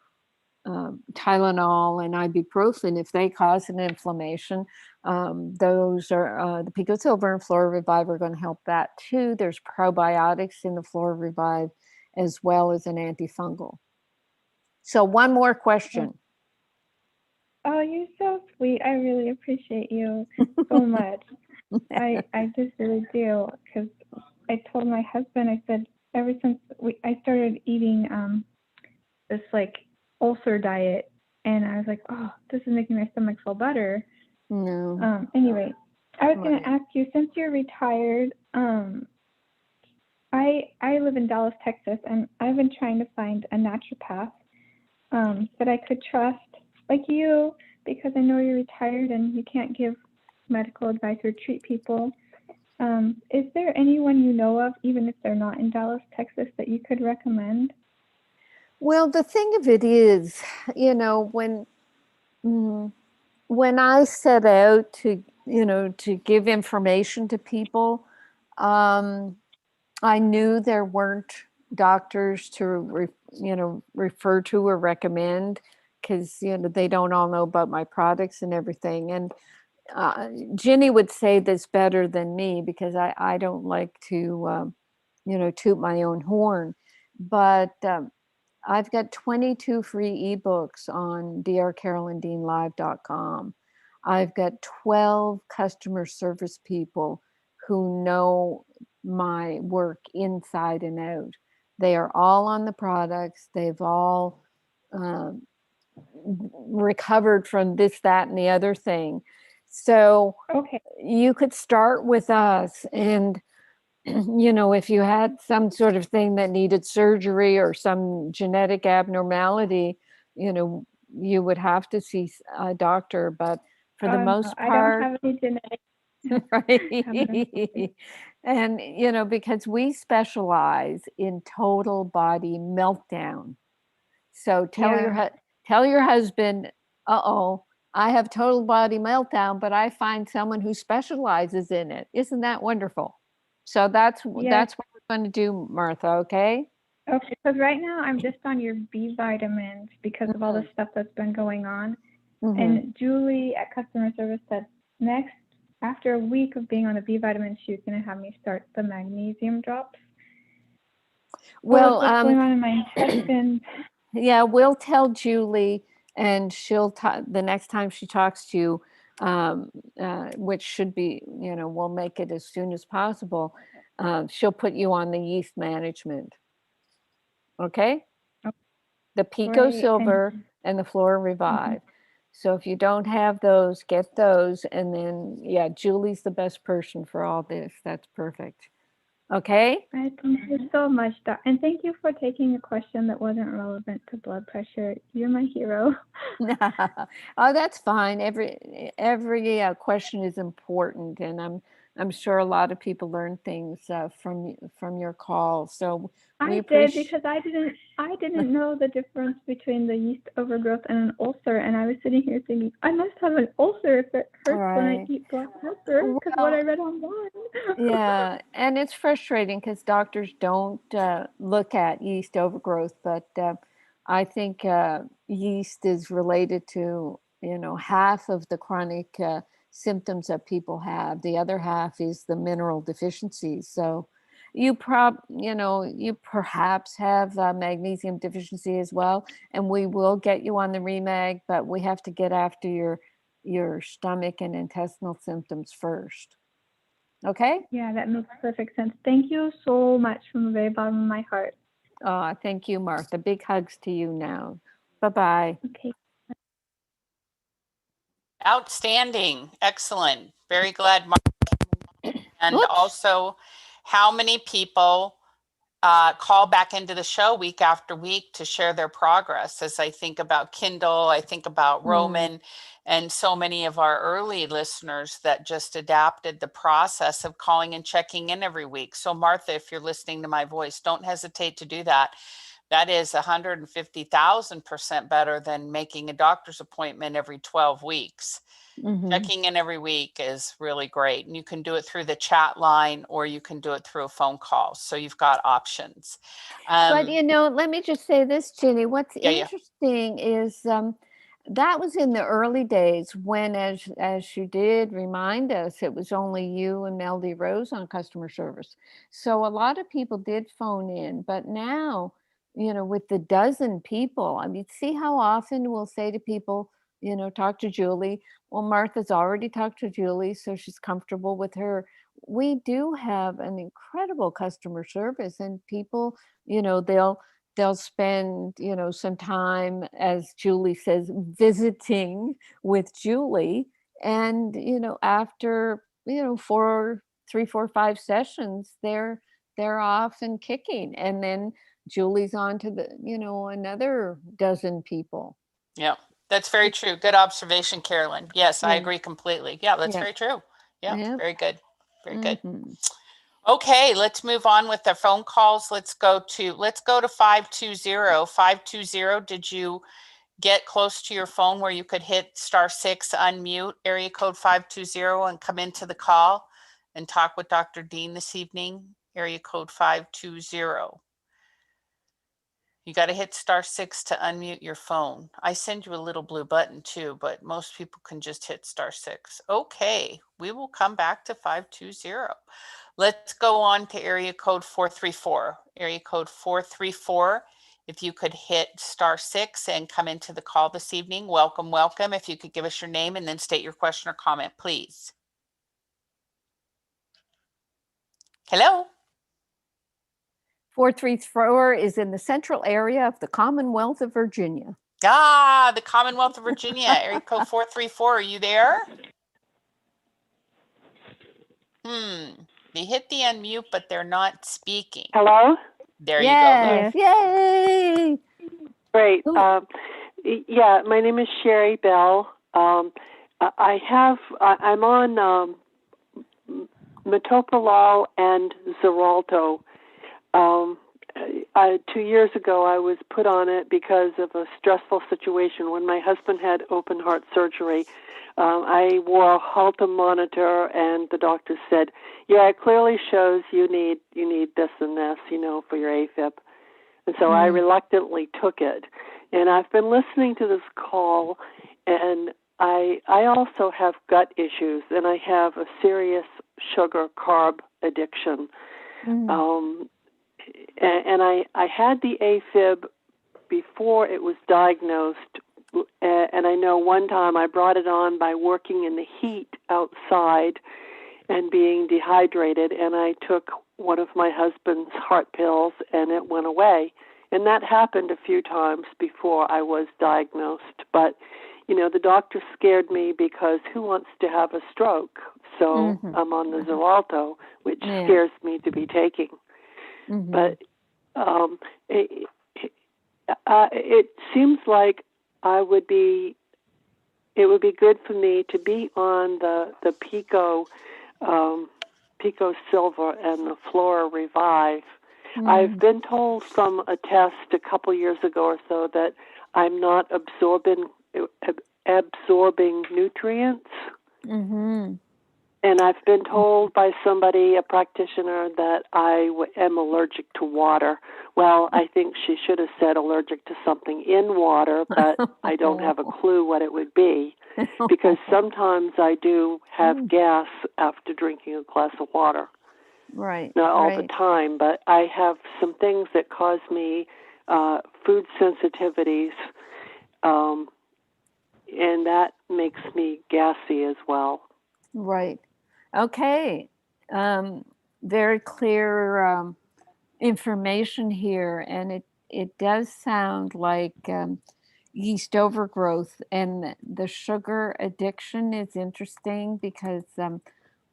[SPEAKER 2] Tylenol and ibuprofen, if they cause an inflammation, those are the pico silver and Flora Revive are going to help that too. There's probiotics in the Flora Revive as well as an antifungal. So one more question.
[SPEAKER 9] Oh, you're so sweet. I really appreciate you so much. I just really do, because I told my husband, I said, ever since I started eating this like ulcer diet, and I was like, oh, this is making my stomach feel better.
[SPEAKER 2] No.
[SPEAKER 9] Anyway, I was going to ask you, since you're retired, I live in Dallas, Texas, and I've been trying to find a naturopath that I could trust, like you, because I know you're retired and you can't give medical advice or treat people. Is there anyone you know of, even if they're not in Dallas, Texas, that you could recommend?
[SPEAKER 2] Well, the thing of it is, when I set out to give information to people, I knew there weren't doctors to refer to or recommend, because they don't all know about my products and everything. And Ginny would say this better than me, because I don't like to toot my own horn, but I've got 22 free ebooks on drcarolyndeanlive.com. I've got 12 customer service people who know my work inside and out. They are all on the products. They've all recovered from this, that, and the other thing. So you could start with us, and if you had some sort of thing that needed surgery or some genetic abnormality, you would have to see a doctor. But for the most part,
[SPEAKER 9] I don't have any genetics.
[SPEAKER 2] Right. And, because we specialize in total body meltdown. So tell your husband, I have total body meltdown, but I find someone who specializes in it. Isn't that wonderful? So that's what we're want to do, Martha, okay?
[SPEAKER 9] Okay, because right now I'm just on your B vitamins because of all the stuff that's been going on.
[SPEAKER 2] Mm-hmm.
[SPEAKER 9] And Julie at customer service said next, after a week of being on the B vitamins, she's going to have me start the magnesium drops.
[SPEAKER 2] Well,
[SPEAKER 9] what's going on in my intestines?
[SPEAKER 2] Yeah, we'll tell Julie, and she'll the next time she talks to you, which should be, we'll make it as soon as possible. She'll put you on the yeast management. Okay? The Pico
[SPEAKER 9] Great,
[SPEAKER 2] Silver and the Flora Revive. So if you don't have those, get those. And then, yeah, Julie's the best person for all this. That's perfect. Okay?
[SPEAKER 9] I thank you so much, Doc. And thank you for taking a question that wasn't relevant to blood pressure. You're my hero.
[SPEAKER 2] Oh, that's fine. Every question is important, and I'm sure a lot of people learn things from your call. So
[SPEAKER 9] I did, because I didn't know the difference between the yeast overgrowth and an ulcer, and I was sitting here thinking I must have an ulcer if it hurts when I eat black pepper, because what I read online.
[SPEAKER 2] Yeah, and it's frustrating because doctors don't look at yeast overgrowth, but I think yeast is related to half of the chronic symptoms that people have. The other half is the mineral deficiencies. So you perhaps have magnesium deficiency as well, and we will get you on the Remag, but we have to get after your stomach and intestinal symptoms first. Okay?
[SPEAKER 9] Yeah, that makes perfect sense. Thank you so much from the very bottom of my heart.
[SPEAKER 2] Thank you, Martha. Big hugs to you now. Bye-bye.
[SPEAKER 9] Okay.
[SPEAKER 1] Outstanding. Excellent. Very glad, Martha. And also, how many people call back into the show week after week to share their progress? As I think about Kindle, I think about Roman, and so many of our early listeners that just adapted the process of calling and checking in every week. So Martha, if you're listening to my voice, don't hesitate to do that. That is 150,000% better than making a doctor's appointment every 12 weeks. Checking in every week is really great. And you can do it through the chat line, or you can do it through a phone call. So you've got options.
[SPEAKER 2] But, let me just say this, Ginny. What's interesting is that was in the early days when, as you did remind us, it was only you and Melody Rose on customer service. So a lot of people did phone in. But now, with the dozen people, I mean, see how often we'll say to people, talk to Julie. Well, Martha's already talked to Julie, so she's comfortable with her. We do have an incredible customer service, and people, they'll spend, some time, as Julie says, visiting with Julie. And, after, 3, 4, 5 sessions, they're off and kicking. And then Julie's on to the, another dozen people.
[SPEAKER 1] Yeah. That's very true. Good observation, Carolyn. Yes, I agree completely. Yeah, that's very true. Yeah, very good. Very good. Okay, let's move on with the phone calls. Let's go to 520. 520, did you get close to your phone where you could hit *6, unmute, area code 520, and come into the call and talk with Dr. Dean this evening? Area code 520. You got to hit *6 to unmute your phone. I send you a little blue button too, but most people can just hit *6. Okay, we will come back to 520. Let's go on to area code 434. Area code 434. If you could hit *6 and come into the call this evening, welcome, welcome. If you could give us your name and then state your question or comment, please. Hello.
[SPEAKER 2] 434 is in the central area of the Commonwealth of Virginia.
[SPEAKER 1] The Commonwealth of Virginia, area code 434. Are you there? They hit the unmute, but they're not speaking.
[SPEAKER 10] Hello?
[SPEAKER 1] There you go.
[SPEAKER 2] Yay!
[SPEAKER 10] Great. Yeah, my name is Sherry Bell. I'm on metoprolol and Xarelto. 2 years ago, I was put on it because of a stressful situation. When my husband had open heart surgery, I wore a Holter monitor, and the doctor said, "Yeah, it clearly shows you need this and this, for your AFib." And so I reluctantly took it. And I've been listening to this call, and I also have gut issues, and I have a serious sugar carb addiction. And I had the AFib before it was diagnosed, and I know one time I brought it on by working in the heat outside and being dehydrated, and I took one of my husband's heart pills, and it went away. And that happened a few times before I was diagnosed. But, the doctor scared me because who wants to have a stroke? So I'm on the Xarelto, which scares me to be taking. But it seems like it would be good for me to be on the Pico Silver and the Flora Revive. I've been told from a test a couple years ago or so that I'm not absorbing nutrients. And I've been told by somebody, a practitioner, that I am allergic to water. Well, I think she should have said allergic to something in water, but I don't have a clue what it would be, because sometimes I do have gas after drinking a glass of water.
[SPEAKER 2] Right.
[SPEAKER 10] Not all the time, but I have some things that cause me food sensitivities, and that makes me gassy as well.
[SPEAKER 2] Right. Okay. Very clear information here, and it does sound like yeast overgrowth, and the sugar addiction is interesting because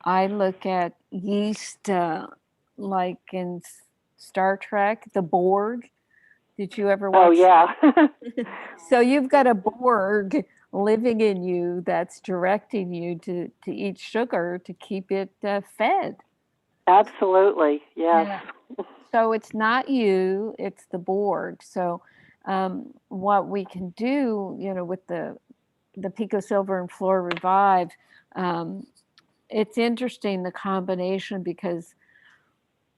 [SPEAKER 2] I look at yeast like in Star Trek, the Borg. Did you ever watch?
[SPEAKER 10] Oh, yeah.
[SPEAKER 2] So you've got a Borg living in you that's directing you to eat sugar to keep it fed.
[SPEAKER 10] Absolutely, yes.
[SPEAKER 2] Yeah. So it's not you, it's the Borg. So what we can do, with the Pico Silver and Flora Revive, it's interesting, the combination, because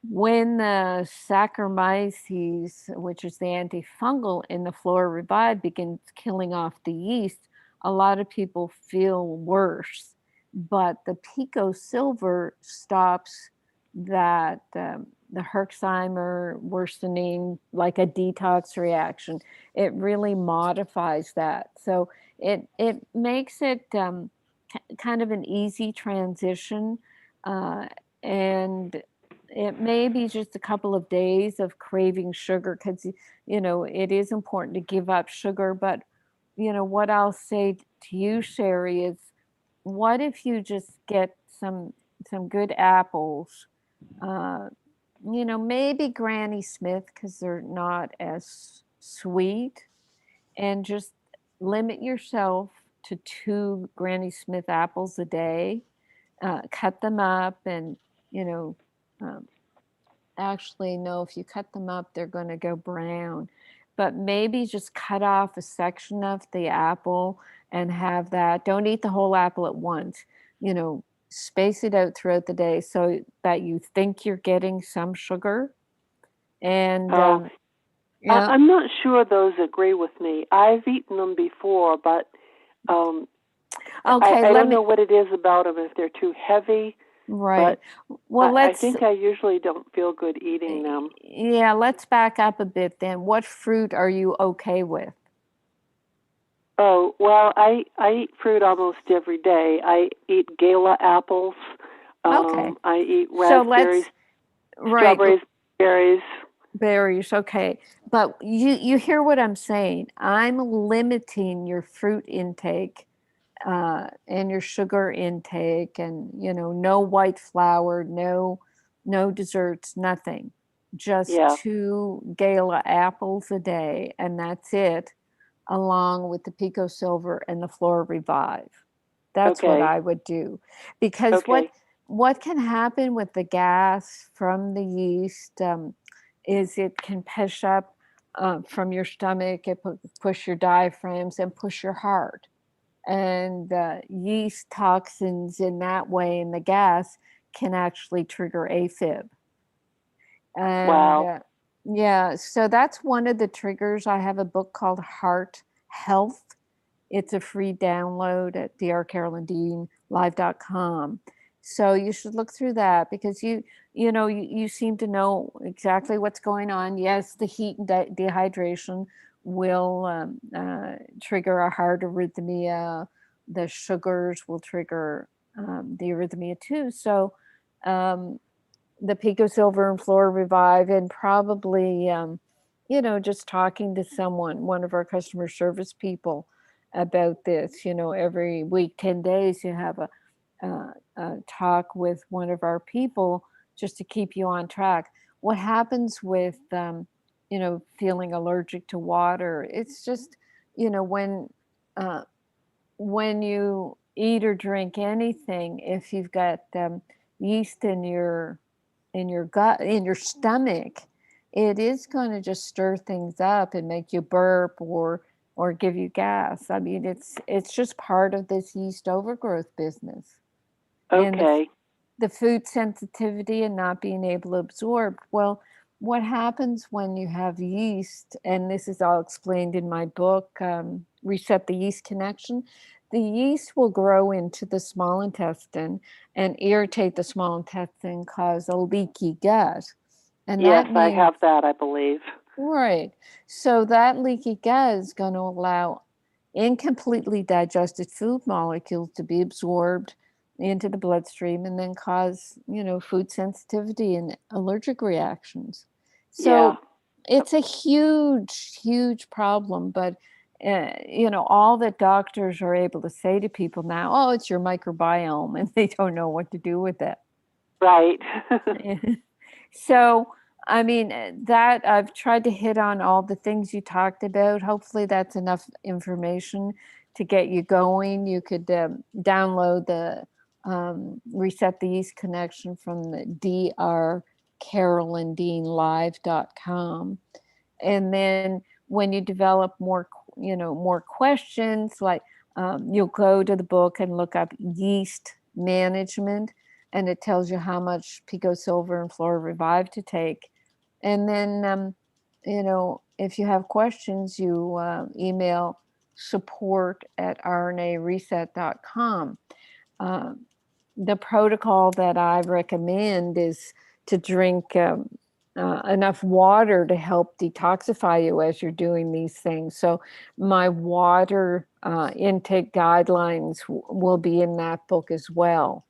[SPEAKER 2] when the Saccharomyces, which is the antifungal in the Flora Revive, begins killing off the yeast, a lot of people feel worse. But the Pico Silver stops that, the Herxheimer worsening, like a detox reaction. It really modifies that. So it makes it kind of an easy transition. And it may be just a couple of days of craving sugar, because, it is important to give up sugar. But, what I'll say to you, Sherry, is what if you just get some good apples, maybe Granny Smith, because they're not as sweet, and just limit yourself to 2 Granny Smith apples a day, cut them up, and, actually, no, if you cut them up, they're going to go brown. But maybe just cut off a section of the apple and have that. Don't eat the whole apple at once. Space it out throughout the day so that you think you're getting some sugar. And
[SPEAKER 10] I'm not sure those agree with me. I've eaten them before, but I don't know what it is about them, if they're too heavy.
[SPEAKER 2] Right.
[SPEAKER 10] But
[SPEAKER 2] well,
[SPEAKER 10] I think I usually don't feel good eating them.
[SPEAKER 2] Yeah, let's back up a bit then. What fruit are you okay with?
[SPEAKER 10] Oh, well, I eat fruit almost every day. I eat Gala apples.
[SPEAKER 2] Okay.
[SPEAKER 10] I eat raspberries, strawberries, berries.
[SPEAKER 2] Berries, okay. But you hear what I'm saying. I'm limiting your fruit intake and your sugar intake, and no white flour, no desserts, nothing. Just 2 Gala apples a day, and that's it, along with the Pico Silver and the Flora Revive. That's what I would do. Because what can happen with the gas from the yeast, is it can push up from your stomach, it push your diaphragms and push your heart. And yeast toxins in that way in the gas can actually trigger AFib. And
[SPEAKER 10] Wow.
[SPEAKER 2] yeah, so that's one of the triggers. I have a book called Heart Health. It's a free download at drcarolyndeanlive.com. So you should look through that because you seem to know exactly what's going on. Yes, the heat and dehydration will trigger a heart arrhythmia. The sugars will trigger the arrhythmia too. So the Pico Silver and Flora Revive, and probably, just talking to someone, one of our customer service people about this, every week, 10 days, you have a talk with one of our people just to keep you on track. What happens with, feeling allergic to water? It's just, when you eat or drink anything, if you've got yeast in your gut, in your stomach, it is going to just stir things up and make you burp or give you gas. I mean, it's just part of this yeast overgrowth business.
[SPEAKER 10] Okay.
[SPEAKER 2] And the food sensitivity and not being able to absorb. Well, what happens when you have yeast, and this is all explained in my book, Reset the Yeast Connection, the yeast will grow into the small intestine and irritate the small intestine, cause a leaky gut. And
[SPEAKER 10] yes,
[SPEAKER 2] that means,
[SPEAKER 10] I have that, I believe.
[SPEAKER 2] Right. So that leaky gut is going to allow incompletely digested food molecules to be absorbed into the bloodstream and then cause, food sensitivity and allergic reactions. So it's a huge, huge problem. But, all that doctors are able to say to people now, oh, it's your microbiome, and they don't know what to do with it.
[SPEAKER 10] Right.
[SPEAKER 2] So, I mean, that I've tried to hit on all the things you talked about. Hopefully that's enough information to get you going. You could download the Reset the Yeast Connection from the drcarolyndeanlive.com. And then when you develop more questions, like you'll go to the book and look up Yeast Management, and it tells you how much Pico Silver and Flora Revive to take. And then, if you have questions, you email support@rnareset.com. The protocol that I recommend is to drink enough water to help detoxify you as you're doing these things. So my water intake guidelines will be in that book as well.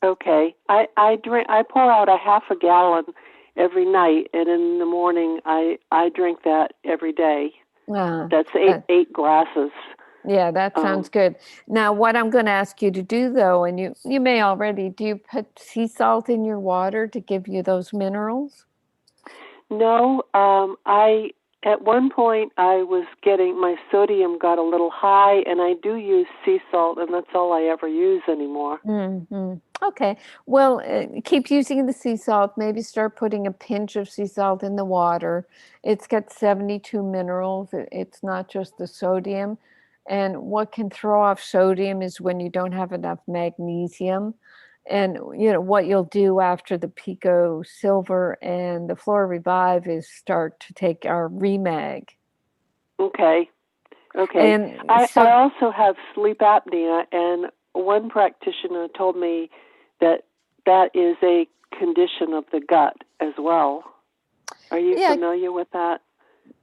[SPEAKER 10] Okay. I pour out a half a gallon every night, and in the morning I drink that every day. That's eight glasses.
[SPEAKER 2] Yeah, that sounds good. Now, what I'm going to ask you to do, though, and you may already, do you put sea salt in your water to give you those minerals?
[SPEAKER 10] No, at one point I was getting, my sodium got a little high, and I do use sea salt, and that's all I ever use anymore.
[SPEAKER 2] Mm-hmm. Okay. Well, keep using the sea salt. Maybe start putting a pinch of sea salt in the water. It's got 72 minerals. It's not just the sodium. And what can throw off sodium is when you don't have enough magnesium. And, what you'll do after the Pico Silver and the Flora Revive is start to take our Remag.
[SPEAKER 10] Okay.
[SPEAKER 2] And
[SPEAKER 10] I also have sleep apnea, and one practitioner told me that is a condition of the gut as well. Are you familiar with that?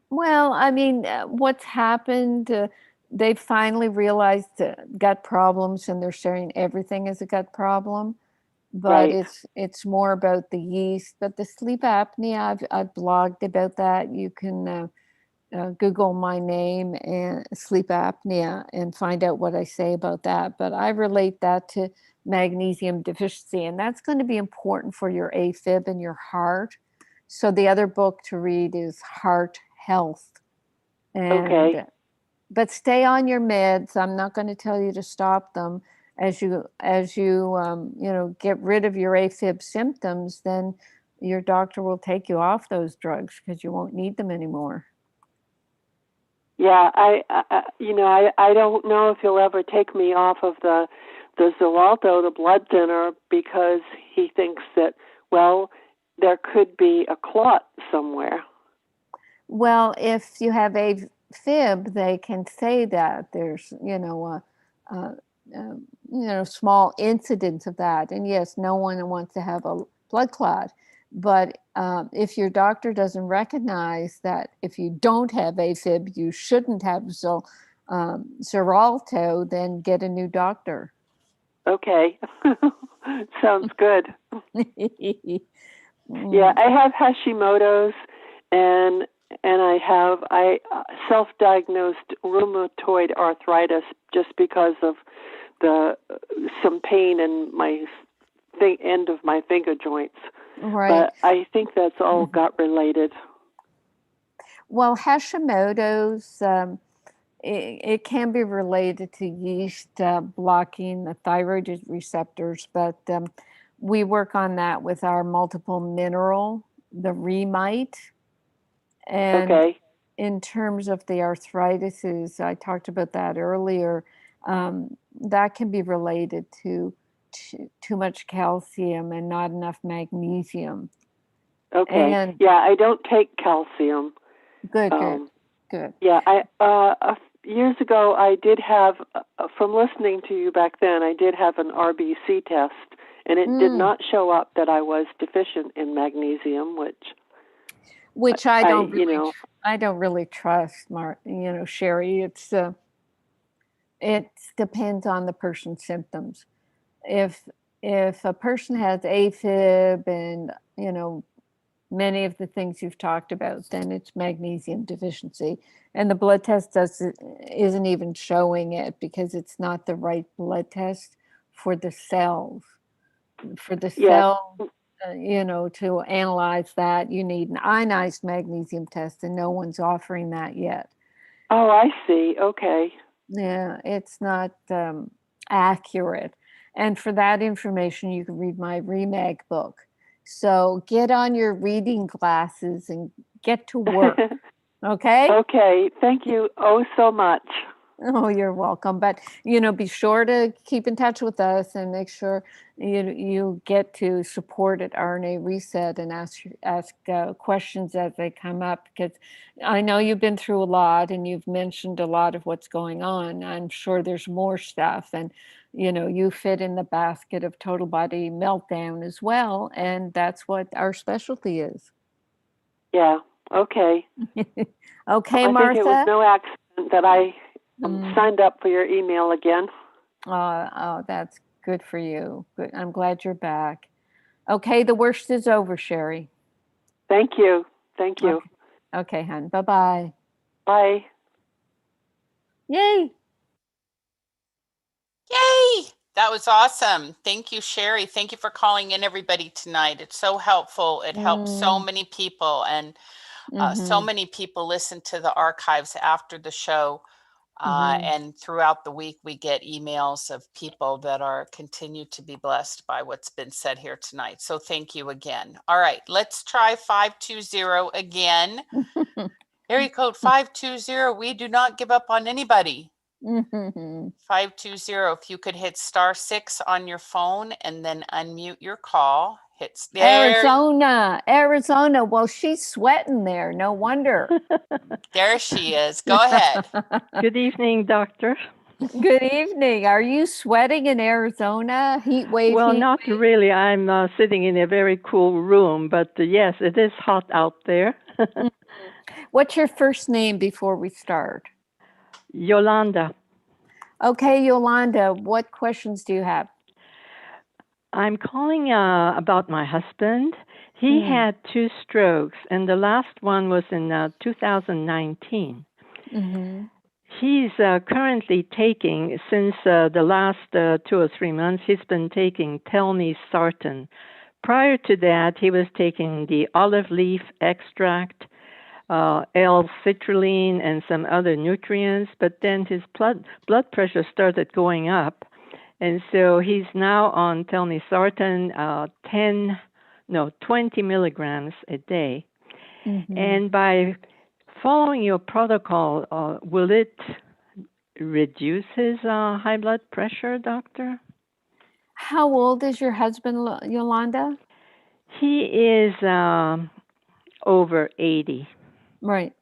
[SPEAKER 2] Well, I mean, what's happened, they've finally realized gut problems, and they're sharing everything as a gut problem. But it's more about the yeast. But the sleep apnea, I've blogged about that. You can Google my name and sleep apnea and find out what I say about that. But I relate that to magnesium deficiency, and that's going to be important for your AFib and your heart. So the other book to read is Heart Health. And, but stay on your meds. I'm not going to tell you to stop them. As you get rid of your AFib symptoms, then your doctor will take you off those drugs because you won't need them anymore.
[SPEAKER 10] Yeah, I don't know if he'll ever take me off of the Xarelto, the blood thinner, because he thinks that, well, there could be a clot somewhere.
[SPEAKER 2] Well, if you have AFib, they can say that there's, small incidents of that. And yes, no one wants to have a blood clot. But if your doctor doesn't recognize that if you don't have AFib, you shouldn't have Xarelto, then get a new doctor.
[SPEAKER 10] Okay. Sounds good. Yeah, I have Hashimoto's, and I self-diagnosed rheumatoid arthritis just because of some pain in my end of my finger joints.
[SPEAKER 2] Right.
[SPEAKER 10] But I think that's all gut related.
[SPEAKER 2] Well, Hashimoto's, it can be related to yeast blocking the thyroid receptors, but we work on that with our multiple mineral, the Rheumite. And
[SPEAKER 10] okay.
[SPEAKER 2] In terms of the arthritis, I talked about that earlier, that can be related to too much calcium and not enough magnesium.
[SPEAKER 10] Okay.
[SPEAKER 2] And
[SPEAKER 10] yeah, I don't take calcium.
[SPEAKER 2] Good.
[SPEAKER 10] Yeah, years ago I did have, from listening to you back then, I did have an RBC test, and it did not show up that I was deficient in magnesium, which
[SPEAKER 2] I don't really trust, Sherry. It depends on the person's symptoms. If a person has AFib and many of the things you've talked about, then it's magnesium deficiency, and the blood test isn't even showing it because it's not the right blood test for the cells. For the cell, to analyze that, you need an ionized magnesium test, and no one's offering that yet.
[SPEAKER 10] Oh, I see. Okay.
[SPEAKER 2] Yeah, it's not accurate. And for that information, you can read my Remag book. So get on your reading glasses and get to work. Okay?
[SPEAKER 10] Okay. Thank you so much.
[SPEAKER 2] Oh, you're welcome. But, be sure to keep in touch with us and make sure you get to support at RNA Reset and ask questions as they come up, because I know you've been through a lot and you've mentioned a lot of what's going on. I'm sure there's more stuff, and, you fit in the basket of total body meltdown as well. And that's what our specialty is.
[SPEAKER 10] Yeah. Okay.
[SPEAKER 2] Okay,
[SPEAKER 10] I
[SPEAKER 2] Martha.
[SPEAKER 10] think it was no accident that I signed up for your email again.
[SPEAKER 2] Oh, that's good for you. Good. I'm glad you're back. Okay, the worst is over, Sherry.
[SPEAKER 10] Thank you.
[SPEAKER 2] Okay, hon. Bye-bye.
[SPEAKER 10] Bye.
[SPEAKER 2] Yay!
[SPEAKER 1] Yay! That was awesome. Thank you, Sherry. Thank you for calling in, everybody, tonight. It's so helpful. It helps so many people, and so many people listen to the archives after the show. And throughout the week, we get emails of people that continue to be blessed by what's been said here tonight. So thank you again. All right, let's try 520 again. Area code 520. We do not give up on anybody. 520. If you could hit *6 on your phone and then unmute your call.
[SPEAKER 2] Arizona. Well, she's sweating there. No wonder.
[SPEAKER 1] There she is. Go ahead.
[SPEAKER 11] Good evening, doctor.
[SPEAKER 2] Good evening. Are you sweating in Arizona? Heat wave?
[SPEAKER 11] Well, not really. I'm sitting in a very cool room, but yes, it is hot out there.
[SPEAKER 2] What's your first name before we start?
[SPEAKER 11] Yolanda.
[SPEAKER 2] Okay, Yolanda, what questions do you have?
[SPEAKER 11] I'm calling about my husband. He had 2 strokes, and the last one was in 2019. He's currently taking, since the last 2 or 3 months, he's been taking telmisartan. Prior to that, he was taking the olive leaf extract, L-citrulline, and some other nutrients, but then his blood pressure started going up. And so he's now on telmisartan 10 20 milligrams a day.
[SPEAKER 2] Mm-hmm.
[SPEAKER 11] And by following your protocol, will it reduce his high blood pressure, doctor?
[SPEAKER 2] How old is your husband, Yolanda?
[SPEAKER 11] He is over 80.
[SPEAKER 2] Right.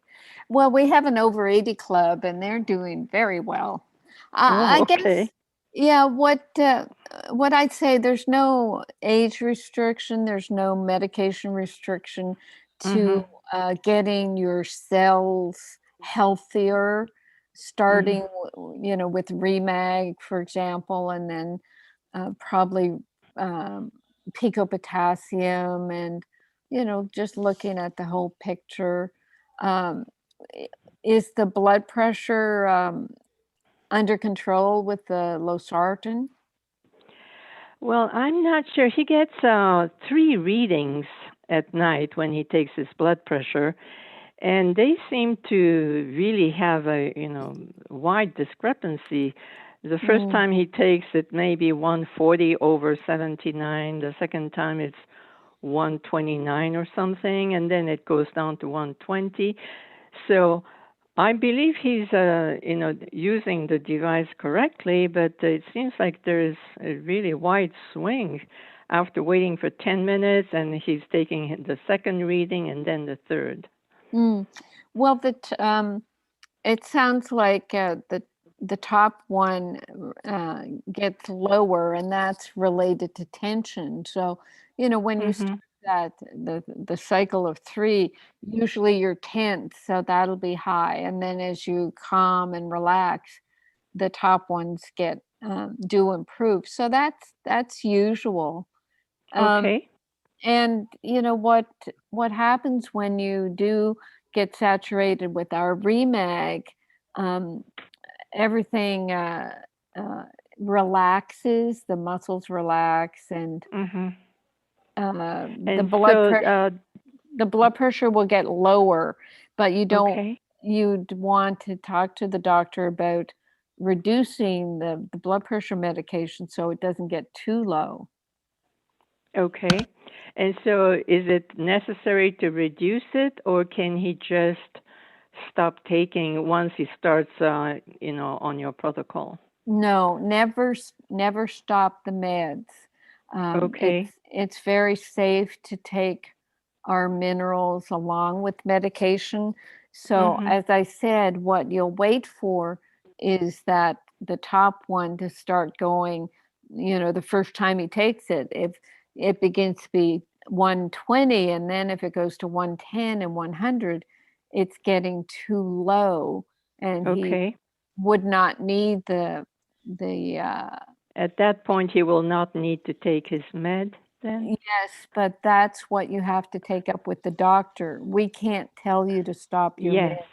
[SPEAKER 2] Well, we have an over 80 club, and they're doing very well. I
[SPEAKER 11] okay.
[SPEAKER 2] guess, yeah. What I'd say, there's no age restriction, there's no medication restriction to getting your cells healthier. Starting, with Remag, for example, and then probably picopotassium, and just looking at the whole picture. Um, is the blood pressure under control with the losartan?
[SPEAKER 11] Well, I'm not sure. He gets 3 readings at night when he takes his blood pressure, and they seem to really have a wide discrepancy. The first time he takes it, maybe 140 over 79. The second time it's 129 or something, and then it goes down to 120. So I believe he's using the device correctly, but it seems like there is a really wide swing after waiting for 10 minutes, and he's taking the second reading and then the third.
[SPEAKER 2] Well, it sounds like the top one gets lower, and that's related to tension. So, when you start the cycle of 3, usually you're tense, so that'll be high. And then as you calm and relax, the top ones do improve. So that's usual.
[SPEAKER 11] Okay.
[SPEAKER 2] And what happens when you do get saturated with our Remag, everything relaxes, the muscles relax, and the blood pressure will get lower, but you'd want to talk to the doctor about reducing the blood pressure medication so it doesn't get too low.
[SPEAKER 11] Okay. And so is it necessary to reduce it, or can he just stop taking once he starts, on your protocol?
[SPEAKER 2] No, never stop the meds.
[SPEAKER 11] Okay.
[SPEAKER 2] It's very safe to take our minerals along with medication. So as I said, what you'll wait for is that the top one to start going, the first time he takes it. If it begins to be 120, and then if it goes to 110 and 100, it's getting too low, and he would not need the
[SPEAKER 11] at that point he will not need to take his med then?
[SPEAKER 2] Yes, but that's what you have to take up with the doctor. We can't tell you to stop your med,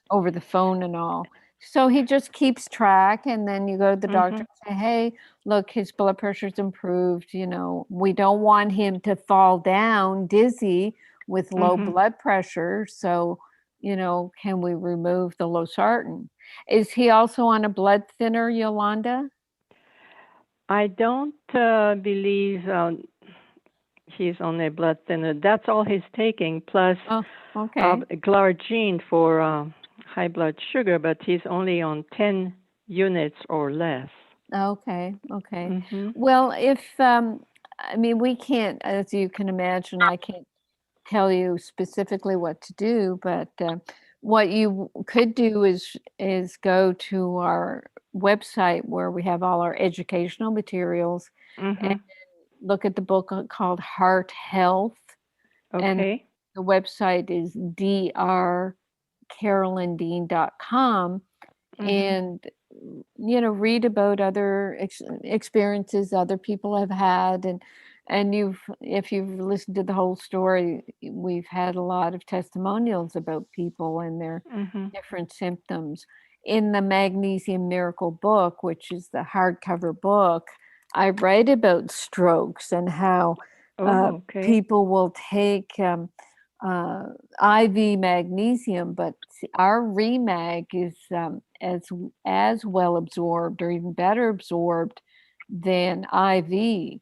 [SPEAKER 2] over the phone and all. So he just keeps track, and then you go to the doctor and say, hey, look, his blood pressure's improved. We don't want him to fall down dizzy with low blood pressure. So, can we remove the losartan? Is he also on a blood thinner, Yolanda?
[SPEAKER 11] I don't believe he's on a blood thinner. That's all he's taking, plus Glargine for high blood sugar, but he's only on 10 units or less.
[SPEAKER 2] Okay. Well, if, we can't, as you can imagine, I can't tell you specifically what to do, but what you could do is go to our website where we have all our educational materials and look at the book called Heart Health. And the website is drcarolyndean.com, and read about other experiences other people have had, and if you've listened to the whole story, we've had a lot of testimonials about people and their different symptoms. In the Magnesium Miracle book, which is the hardcover book, I write about strokes and how people will take IV magnesium, but our Remag is as well absorbed or even better absorbed than IV.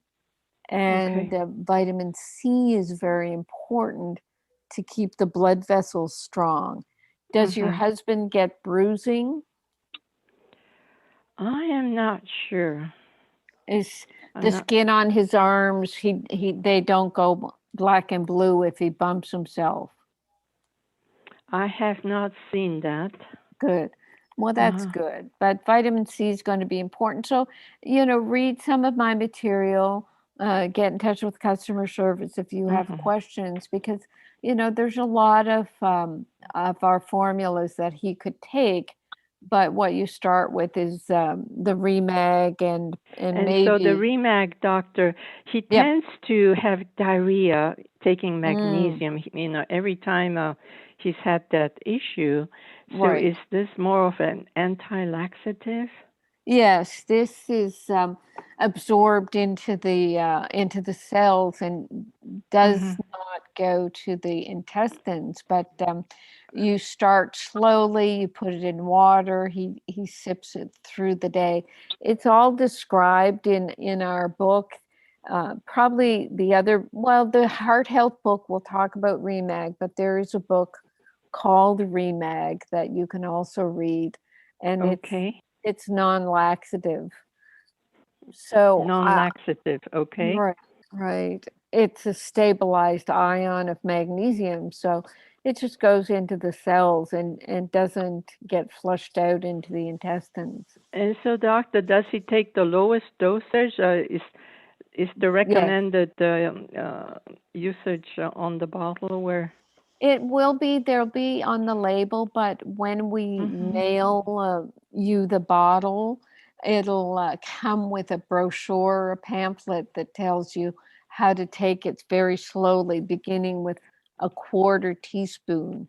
[SPEAKER 2] And vitamin C is very important to keep the blood vessels strong. Does your husband get bruising?
[SPEAKER 11] I am not sure.
[SPEAKER 2] Is the skin on his arms, they don't go black and blue if he bumps himself?
[SPEAKER 11] I have not seen that.
[SPEAKER 2] Good. Well, that's good. But vitamin C is going to be important. So, read some of my material, get in touch with customer service if you have questions, because, there's a lot of our formulas that he could take. But what you start with is the Remag and maybe.
[SPEAKER 11] So the Remag, doctor, he tends to have diarrhea taking magnesium. Every time he's had that issue. So is this more of an anti-laxative?
[SPEAKER 2] Yes, this is absorbed into the cells and does not go to the intestines. But you start slowly. You put it in water. He sips it through the day. It's all described in our book. Probably the heart health book will talk about Remag, but there is a book called Remag that you can also read, and it's non-laxative. So
[SPEAKER 11] non-laxative,
[SPEAKER 2] right. It's a stabilized ion of magnesium, so it just goes into the cells and doesn't get flushed out into the intestines.
[SPEAKER 11] And so, doctor, does he take the lowest dosage? Is the recommended usage on the bottle where?
[SPEAKER 2] It will be, there'll be on the label, but when we mail you the bottle, it'll come with a brochure, a pamphlet that tells you how to take it very slowly, beginning with a quarter teaspoon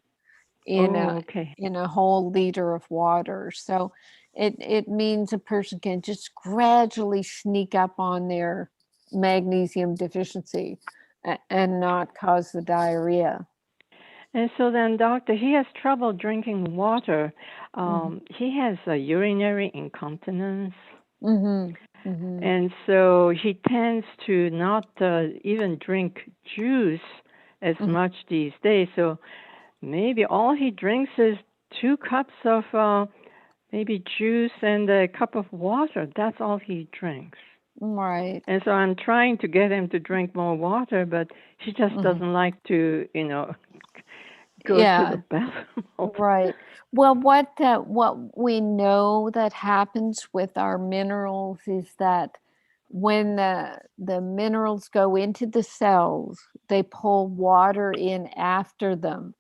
[SPEAKER 2] in a whole liter of water. So it means a person can just gradually sneak up on their magnesium deficiency and not cause the diarrhea.
[SPEAKER 11] And so then, doctor, he has trouble drinking water. He has a urinary incontinence. And so he tends to not even drink juice as much these days. So maybe all he drinks is 2 cups of maybe juice and a cup of water. That's all he drinks.
[SPEAKER 2] Right.
[SPEAKER 11] And so I'm trying to get him to drink more water, but he just doesn't like to, go to the bathroom.
[SPEAKER 2] Right. Well, what we know that happens with our minerals is that when the minerals go into the cells, they pull water in after them.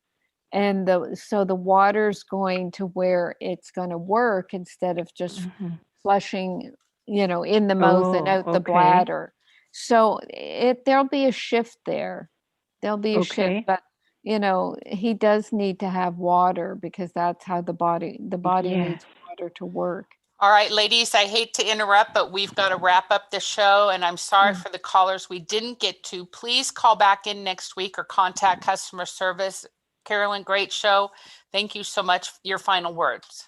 [SPEAKER 2] And so the water's going to where it's going to work instead of just flushing, in the mouth and out the bladder. So there'll be a shift there. There'll be a shift, but he does need to have water because that's how the body needs water to work.
[SPEAKER 1] All right, ladies, I hate to interrupt, but we've got to wrap up the show, and I'm sorry for the callers we didn't get to. Please call back in next week or contact customer service. Carolyn, great show. Thank you so much. Your final words.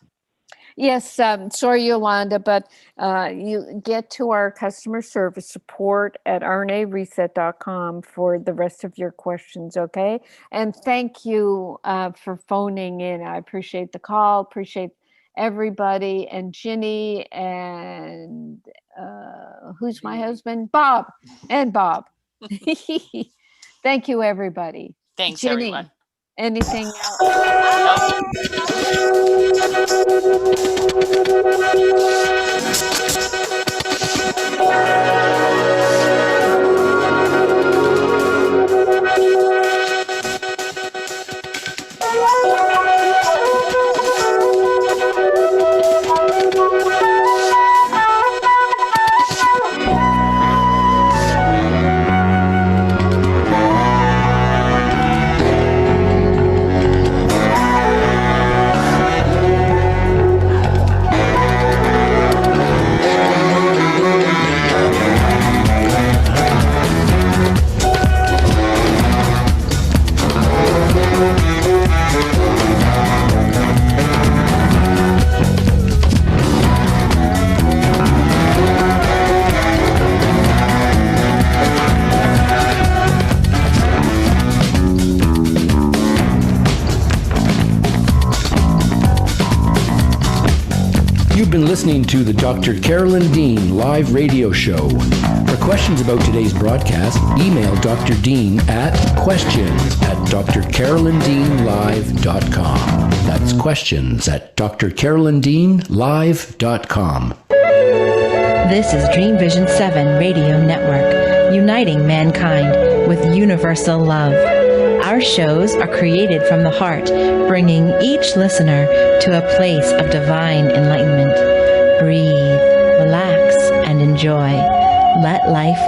[SPEAKER 2] Yes, sorry, Yolanda, but you get to our customer service support at rnareset.com for the rest of your questions, okay? And thank you for phoning in. I appreciate the call, appreciate everybody, and Ginny, and who's my husband? Bob. Thank you, everybody.
[SPEAKER 1] Thanks,
[SPEAKER 2] Ginny,
[SPEAKER 1] everyone.
[SPEAKER 2] Anything else?
[SPEAKER 3] been listening to the Dr. Carolyn Dean live radio show. For questions about today's broadcast, email Dr. Dean at questions@drcarolyndeanlive.com. That's questions@drcarolyndeanlive.com.
[SPEAKER 7] This is Dream Vision 7 Radio Network, uniting mankind with universal love. Our shows are created from the heart, bringing each listener to a place of divine enlightenment. Breathe, relax, and enjoy. Let life